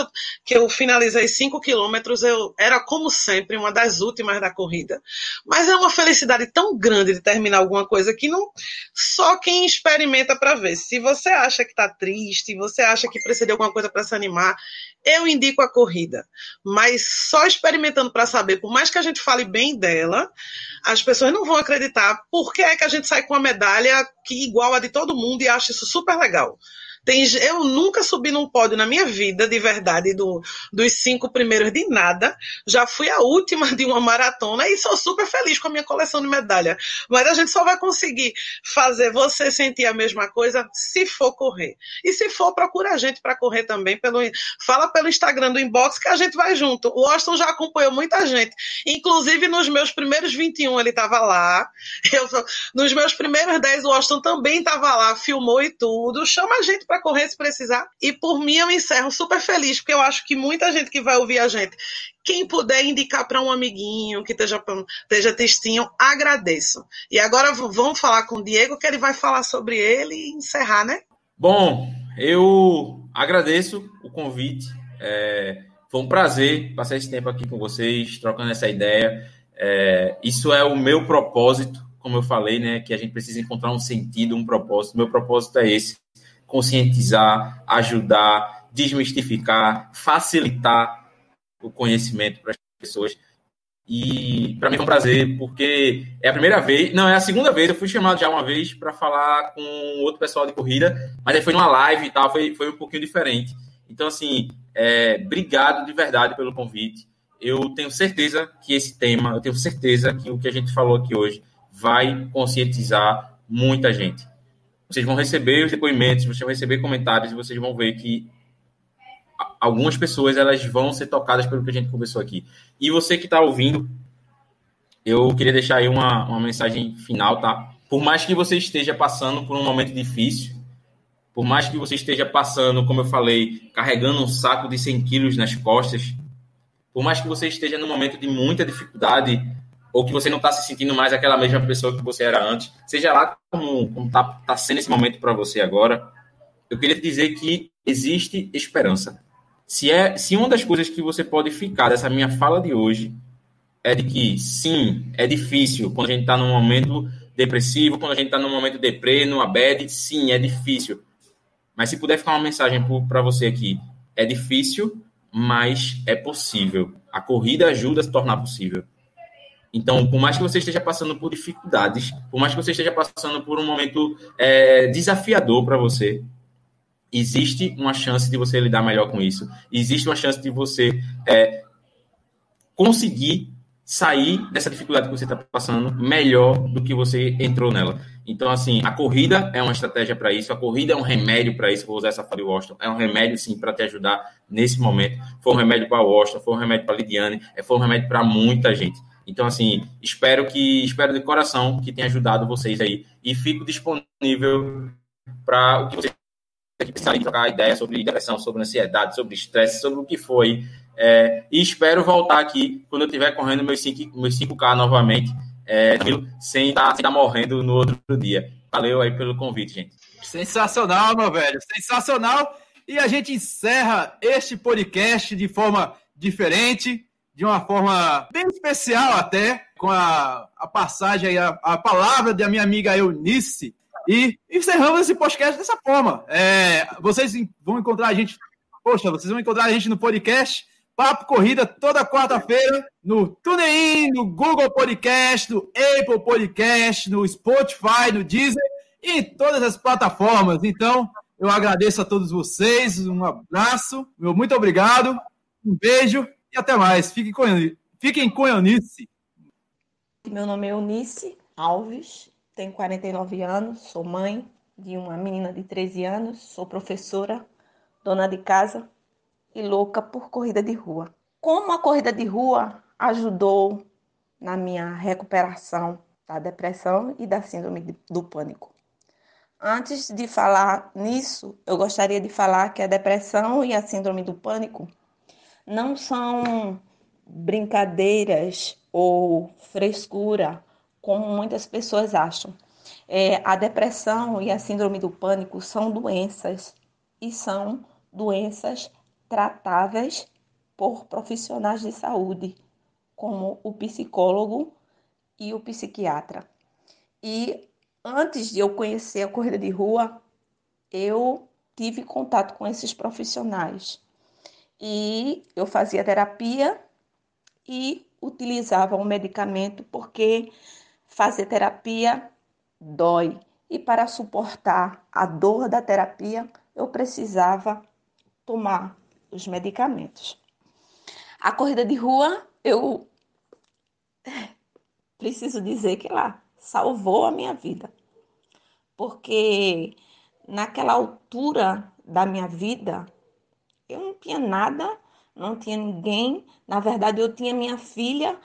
que eu finalizei 5 quilômetros, era, como sempre, uma das últimas da corrida. Mas é uma felicidade tão grande de terminar alguma coisa que não só quem experimenta para ver. Se você acha que está triste, você acha que precisa de alguma coisa para se animar, eu indico a corrida. Mas só experimentando para saber, por mais que a gente fale bem dela, as pessoas não vão acreditar por que é que a gente sai com uma medalha que igual a de todo mundo e acha isso super legal. Eu nunca subi num pódio na minha vida, de verdade, dos 5 primeiros de nada. Já fui a última de uma maratona e sou super feliz com a minha coleção de medalha. Mas a gente só vai conseguir fazer você sentir a mesma coisa se for correr. E se for, procura a gente para correr também. Fala pelo Instagram do Inbox que a gente vai junto. O Austin já acompanhou muita gente. Inclusive, nos meus primeiros 21 ele estava lá. Nos meus primeiros 10 o Austin também estava lá, filmou e tudo. Chama a gente para correr se precisar. E por mim eu encerro super feliz, porque eu acho que muita gente que vai ouvir a gente, quem puder indicar para um amiguinho que esteja textinho, agradeço. E agora vamos falar com o Diego, que ele vai falar sobre ele e encerrar, né? Bom, eu agradeço o convite. Foi um prazer passar esse tempo aqui com vocês, trocando essa ideia. Isso é o meu propósito, como eu falei, né? Que a gente precisa encontrar um sentido, um propósito. Meu propósito é esse: conscientizar, ajudar, desmistificar, facilitar o conhecimento para as pessoas. E para mim foi um prazer, porque é a primeira vez, não, é a segunda vez, eu fui chamado já uma vez para falar com outro pessoal de corrida, mas aí foi numa live e tal, foi um pouquinho diferente. Então, assim, obrigado de verdade pelo convite. Eu tenho certeza que esse tema, eu tenho certeza que o que a gente falou aqui hoje vai conscientizar muita gente. Vocês vão receber os depoimentos, vocês vão receber comentários e vocês vão ver que algumas pessoas elas vão ser tocadas pelo que a gente conversou aqui. E você que está ouvindo, eu queria deixar aí uma mensagem final, tá? Por mais que você esteja passando por um momento difícil, por mais que você esteja passando, como eu falei, carregando um saco de 100 quilos nas costas, por mais que você esteja num momento de muita dificuldade, ou que você não está se sentindo mais aquela mesma pessoa que você era antes, seja lá como tá sendo esse momento para você agora, eu queria te dizer que existe esperança. Se uma das coisas que você pode ficar dessa minha fala de hoje é de que, sim, é difícil quando a gente está num momento depressivo, quando a gente está num momento deprê, numa bad, sim, é difícil. Mas se puder ficar uma mensagem para você aqui, é difícil, mas é possível. A corrida ajuda a se tornar possível. Então, por mais que você esteja passando por dificuldades, por mais que você esteja passando por um momento desafiador para você, existe uma chance de você lidar melhor com isso. Existe uma chance de você conseguir sair dessa dificuldade que você está passando melhor do que você entrou nela. Então, assim, a corrida é uma estratégia para isso, a corrida é um remédio para isso. Vou usar essa frase do Washington. É um remédio, sim, para te ajudar nesse momento. Foi um remédio para o Washington, foi um remédio para a Lidiane, foi um remédio para muita gente. Então, assim, espero de coração que tenha ajudado vocês aí. E fico disponível para o que vocês precisarem trocar ideia sobre depressão, sobre ansiedade, sobre estresse, sobre o que foi. E espero voltar aqui quando eu estiver correndo meus 5K novamente, sem estar morrendo no outro dia. Valeu aí pelo convite, gente. Sensacional, meu velho, sensacional. E a gente encerra este podcast de forma diferente, de uma forma bem especial até, com a passagem aí, a palavra da minha amiga Eunice. E encerramos esse podcast dessa forma. Vocês vão encontrar a gente no podcast Papo Corrida toda quarta-feira no TuneIn, no Google Podcast, no Apple Podcast, no Spotify, no Deezer e em todas as plataformas. Então, eu agradeço a todos vocês, um abraço, muito obrigado, um beijo e até mais. Fiquem com Eunice. Meu nome é Eunice Alves, tenho 49 anos, sou mãe de uma menina de 13 anos, sou professora, dona de casa e louca por corrida de rua. Como a corrida de rua ajudou na minha recuperação da depressão e da síndrome do pânico? Antes de falar nisso, eu gostaria de falar que a depressão e a síndrome do pânico não são brincadeiras ou frescura, como muitas pessoas acham. A depressão e a síndrome do pânico são doenças e são doenças tratáveis por profissionais de saúde, como o psicólogo e o psiquiatra. E antes de eu conhecer a corrida de rua, eu tive contato com esses profissionais. E eu fazia terapia e utilizava um medicamento porque fazer terapia dói. E para suportar a dor da terapia, eu precisava tomar os medicamentos. A corrida de rua, eu preciso dizer que ela salvou a minha vida, porque naquela altura da minha vida, eu não tinha nada, não tinha ninguém. Na verdade, eu tinha minha filha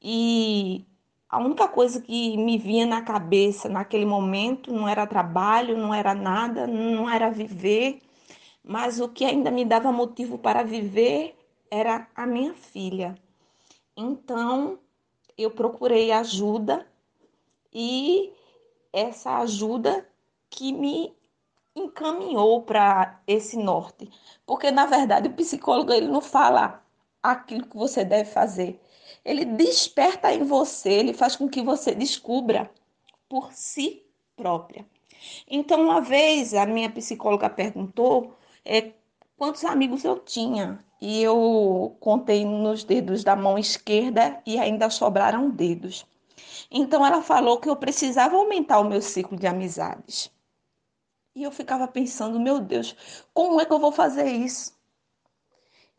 e a única coisa que me vinha na cabeça naquele momento não era trabalho, não era nada, não era viver, mas o que ainda me dava motivo para viver era a minha filha. Então, eu procurei ajuda e essa ajuda que me encaminhou para esse norte. Porque, na verdade, o psicólogo ele não fala aquilo que você deve fazer. Ele desperta em você, ele faz com que você descubra por si própria. Então, uma vez, a minha psicóloga perguntou quantos amigos eu tinha. E eu contei nos dedos da mão esquerda e ainda sobraram dedos. Então, ela falou que eu precisava aumentar o meu ciclo de amizades. E eu ficava pensando, meu Deus, como é que eu vou fazer isso?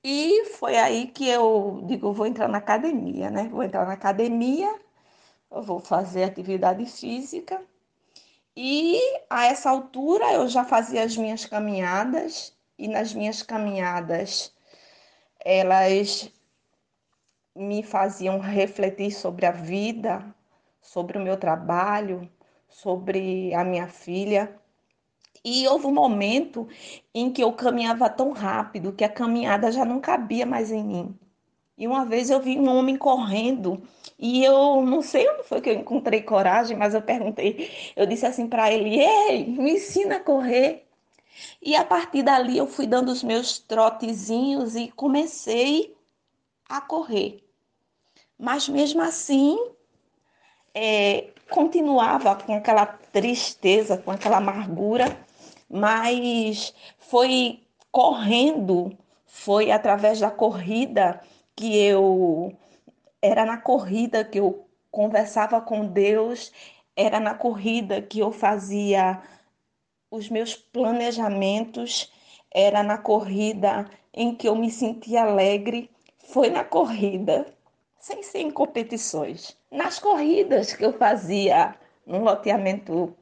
E foi aí que eu digo, eu vou entrar na academia, né? Vou entrar na academia, eu vou fazer atividade física. E a essa altura eu já fazia as minhas caminhadas, e nas minhas caminhadas elas me faziam refletir sobre a vida, sobre o meu trabalho, sobre a minha filha. E houve um momento em que eu caminhava tão rápido que a caminhada já não cabia mais em mim. E uma vez eu vi um homem correndo e eu não sei onde foi que eu encontrei coragem, mas eu perguntei, eu disse assim para ele: "Ei, me ensina a correr". E a partir dali eu fui dando os meus trotezinhos e comecei a correr. Mas mesmo assim, continuava com aquela tristeza, com aquela amargura, mas foi correndo, foi através da corrida que eu era na corrida que eu conversava com Deus, era na corrida que eu fazia os meus planejamentos, era na corrida em que eu me sentia alegre, foi na corrida, sem ser em competições. Nas corridas que eu fazia num loteamento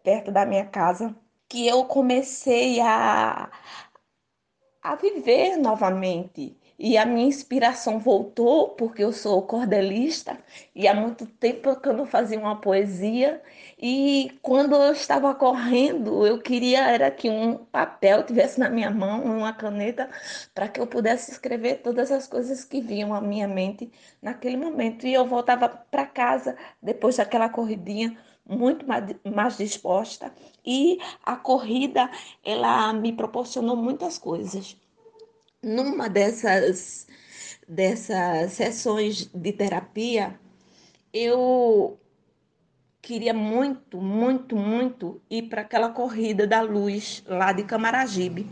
perto da minha casa, que eu comecei a viver novamente. E a minha inspiração voltou, porque eu sou cordelista, e há muito tempo que eu não fazia uma poesia. E quando eu estava correndo, eu queria era que um papel tivesse na minha mão, uma caneta, para que eu pudesse escrever todas as coisas que vinham à minha mente naquele momento. E eu voltava para casa, depois daquela corridinha, muito mais disposta. E a corrida, ela me proporcionou muitas coisas. Numa dessas sessões de terapia, eu queria muito, muito, muito ir para aquela corrida da luz lá de Camaragibe.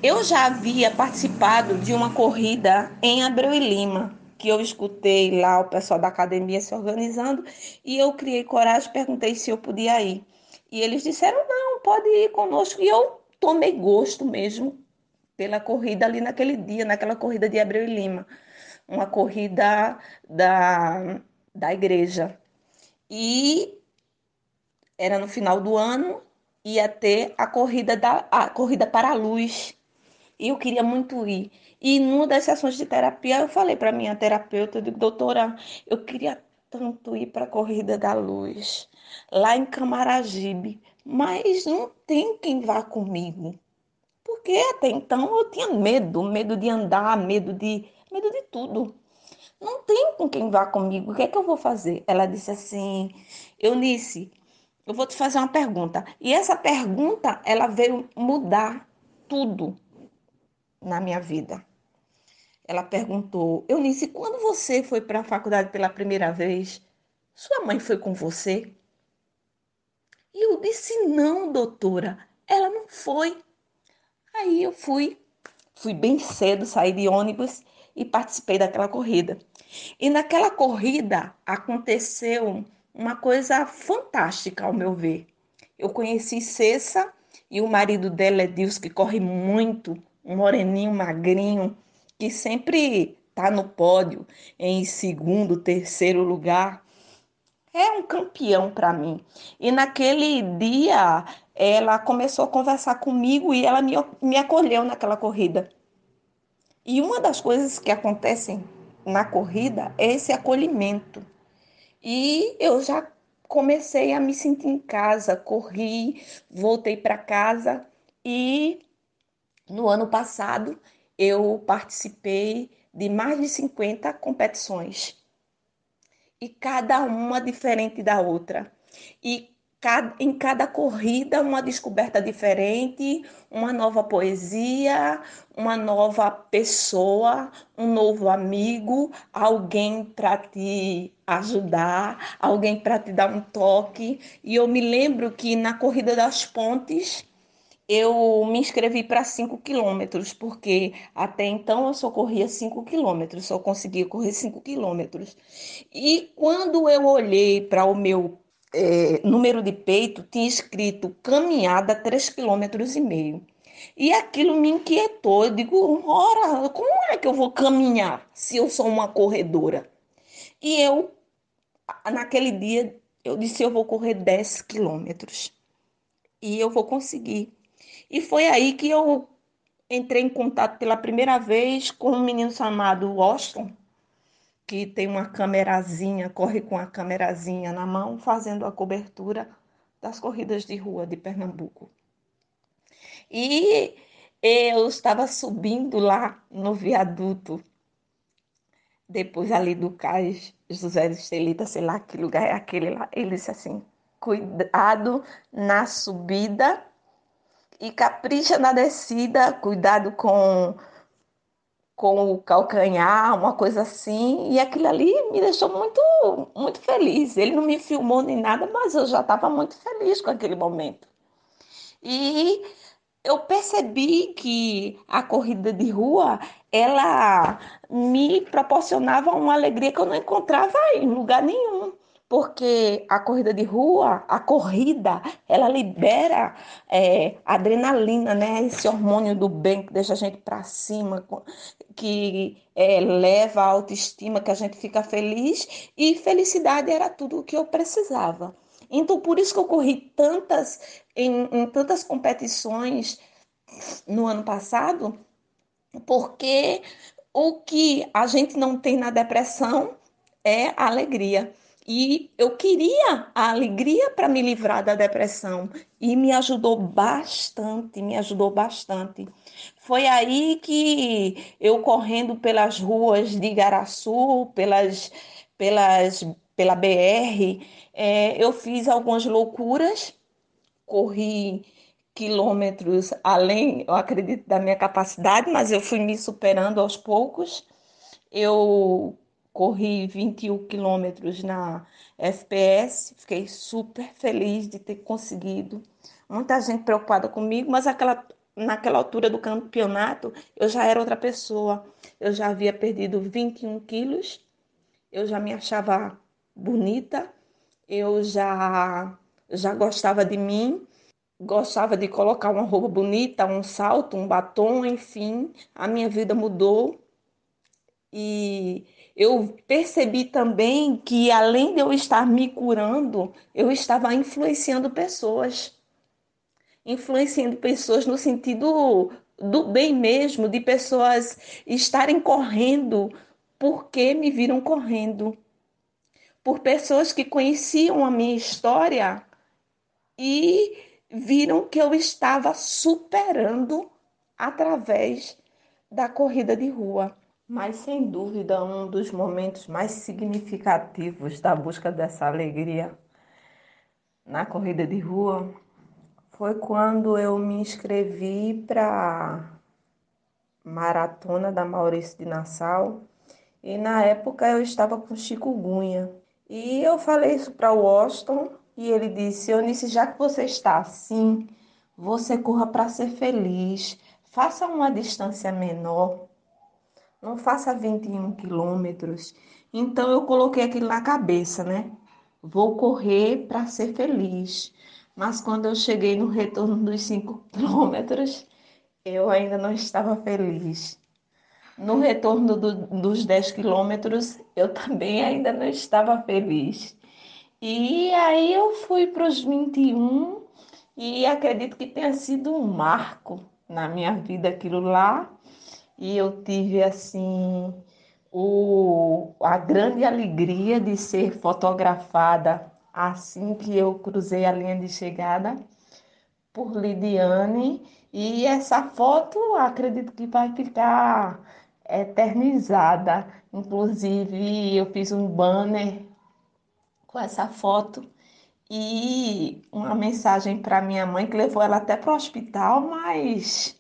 Eu já havia participado de uma corrida em Abreu e Lima, que eu escutei lá o pessoal da academia se organizando, e eu criei coragem, perguntei se eu podia ir. E eles disseram, não, pode ir conosco. E eu tomei gosto mesmo pela corrida ali naquele dia, naquela corrida de Abreu e Lima, uma corrida da igreja. E era no final do ano, ia ter a corrida para a luz. E eu queria muito ir. E numa das sessões de terapia, eu falei para minha terapeuta, eu digo, doutora, eu queria tanto ir para a Corrida da Luz, lá em Camaragibe, mas não tem quem vá comigo. Porque até então eu tinha medo, medo de andar, medo de tudo. Não tem com quem vá comigo, o que é que eu vou fazer? Ela disse assim, Eunice, eu vou te fazer uma pergunta. E essa pergunta, ela veio mudar tudo na minha vida. Ela perguntou, Eunice, quando você foi para a faculdade pela primeira vez, sua mãe foi com você? E eu disse, não, doutora, ela não foi. Aí eu fui bem cedo, saí de ônibus e participei daquela corrida. E naquela corrida aconteceu uma coisa fantástica, ao meu ver. Eu conheci Cessa e o marido dela é Deus, que corre muito, um moreninho magrinho, que sempre está no pódio, em segundo, terceiro lugar. É um campeão para mim. E naquele dia, ela começou a conversar comigo e ela me acolheu naquela corrida. E uma das coisas que acontecem na corrida é esse acolhimento. E eu já comecei a me sentir em casa, corri, voltei para casa e no ano passado eu participei de mais de 50 competições e cada uma diferente da outra. E em cada corrida, uma descoberta diferente, uma nova poesia, uma nova pessoa, um novo amigo, alguém para te ajudar, alguém para te dar um toque. E eu me lembro que na Corrida das Pontes, eu me inscrevi para 5 quilômetros, porque até então eu só corria 5 quilômetros, só conseguia correr 5 quilômetros. E quando eu olhei para o meu número de peito, tinha escrito caminhada 3,5 km. E aquilo me inquietou. Eu digo, ora, como é que eu vou caminhar se eu sou uma corredora? E naquele dia, eu disse, eu vou correr 10 quilômetros. E eu vou conseguir. E foi aí que eu entrei em contato pela primeira vez com um menino chamado Washington, que tem uma camerazinha, corre com a camerazinha na mão, fazendo a cobertura das corridas de rua de Pernambuco. E eu estava subindo lá no viaduto, depois ali do Cais José de Estelita, sei lá que lugar é aquele lá. Ele disse assim, cuidado na subida e capricha na descida, cuidado com o calcanhar, uma coisa assim, e aquilo ali me deixou muito, muito feliz. Ele não me filmou nem nada, mas eu já estava muito feliz com aquele momento. E eu percebi que a corrida de rua, ela me proporcionava uma alegria que eu não encontrava em lugar nenhum. Porque a corrida de rua, a corrida, ela libera adrenalina, né? Esse hormônio do bem que deixa a gente para cima, que leva a autoestima, que a gente fica feliz. E felicidade era tudo o que eu precisava. Então, por isso que eu corri em tantas competições no ano passado, porque o que a gente não tem na depressão é a alegria. E eu queria a alegria para me livrar da depressão e me ajudou bastante, me ajudou bastante. Foi aí que eu correndo pelas ruas de Igaraçu, pelas, pela BR, eu fiz algumas loucuras, corri quilômetros além, eu acredito, da minha capacidade, mas eu fui me superando aos poucos. Eu corri 21 quilômetros na FPS, fiquei super feliz de ter conseguido. Muita gente preocupada comigo, mas naquela altura do campeonato eu já era outra pessoa. Eu já havia perdido 21 quilos, eu já me achava bonita, eu já gostava de mim, gostava de colocar uma roupa bonita, um salto, um batom, enfim, a minha vida mudou e eu percebi também que além de eu estar me curando, eu estava influenciando pessoas no sentido do bem mesmo, de pessoas estarem correndo porque me viram correndo, por pessoas que conheciam a minha história e viram que eu estava superando através da corrida de rua. Mas, sem dúvida, um dos momentos mais significativos da busca dessa alegria na corrida de rua foi quando eu me inscrevi para a Maratona da Maurício de Nassau e, na época, eu estava com chikungunya. E eu falei isso para o Washington e ele disse, Eunice, já que você está assim, você corra para ser feliz, faça uma distância menor, não faça 21 quilômetros. Então eu coloquei aquilo na cabeça, né? Vou correr para ser feliz. Mas quando eu cheguei no retorno dos 5 quilômetros, eu ainda não estava feliz. No retorno dos 10 quilômetros, eu também ainda não estava feliz. E aí eu fui para os 21 e acredito que tenha sido um marco na minha vida aquilo lá. E eu tive, assim, a grande alegria de ser fotografada assim que eu cruzei a linha de chegada por Lidiane. E essa foto acredito que vai ficar eternizada. Inclusive, eu fiz um banner com essa foto e uma mensagem para minha mãe que levou ela até para o hospital, mas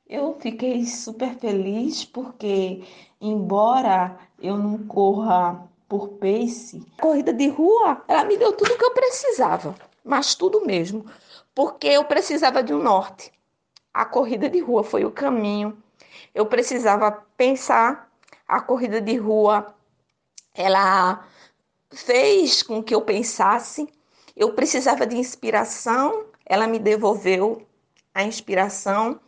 eu fiquei super feliz porque, embora eu não corra por pace, a corrida de rua, ela me deu tudo o que eu precisava, mas tudo mesmo, porque eu precisava de um norte. A corrida de rua foi o caminho. Eu precisava pensar. A corrida de rua, ela fez com que eu pensasse. Eu precisava de inspiração, ela me devolveu a inspiração.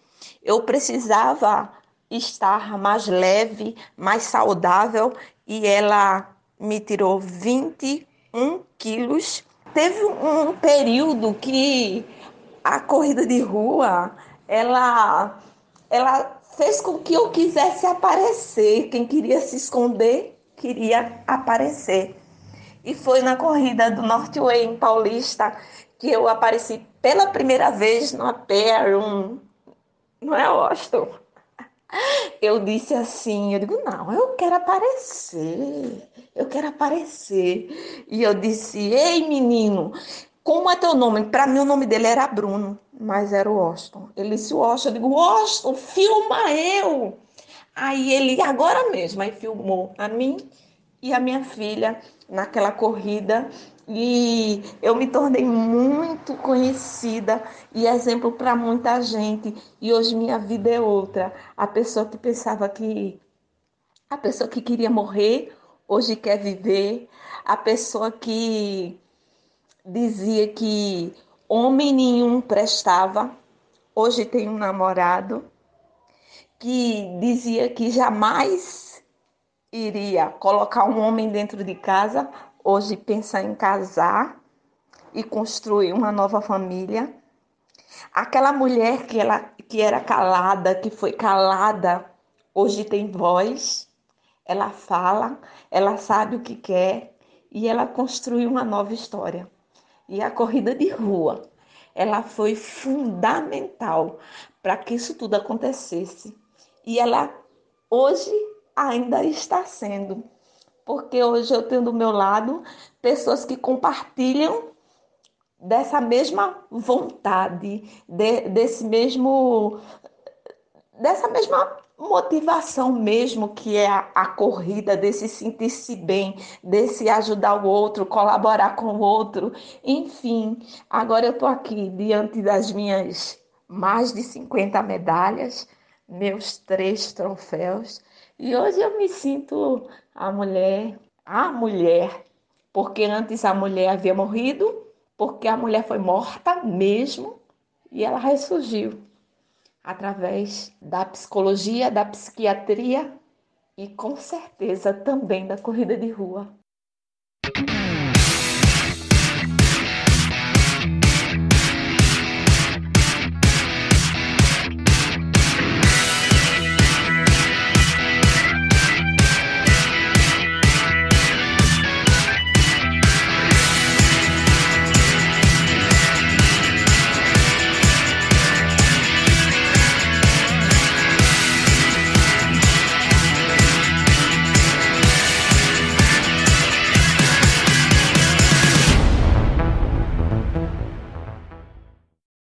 Eu precisava estar mais leve, mais saudável e ela me tirou 21 quilos. Teve um período que a corrida de rua, ela fez com que eu quisesse aparecer. Quem queria se esconder, queria aparecer. E foi na corrida do Northway em Paulista que eu apareci pela primeira vez no PR1, não é, Austin? Eu disse assim, eu digo, não, eu quero aparecer. E eu disse, ei menino, como é teu nome? Para mim o nome dele era Bruno, mas era o Austin. Ele disse, o Austin, eu digo, Austin, filma eu. Aí ele, agora mesmo, aí filmou a mim e a minha filha naquela corrida e eu me tornei muito conhecida e exemplo para muita gente. E hoje minha vida é outra. A pessoa que queria morrer, hoje quer viver. A pessoa que dizia que homem nenhum prestava, hoje tem um namorado. Que dizia que jamais iria colocar um homem dentro de casa, hoje pensa em casar e construir uma nova família. Aquela mulher que era calada, que foi calada, hoje tem voz, ela fala, ela sabe o que quer e ela construiu uma nova história. E a corrida de rua, ela foi fundamental para que isso tudo acontecesse. E ela hoje ainda está sendo, porque hoje eu tenho do meu lado pessoas que compartilham dessa mesma vontade, dessa mesma motivação mesmo que é a corrida, desse sentir-se bem, desse ajudar o outro, colaborar com o outro. Enfim, agora eu estou aqui diante das minhas mais de 50 medalhas, meus 3 troféus, e hoje eu me sinto a mulher, porque antes a mulher havia morrido, porque a mulher foi morta mesmo, e ela ressurgiu através da psicologia, da psiquiatria e com certeza também da corrida de rua.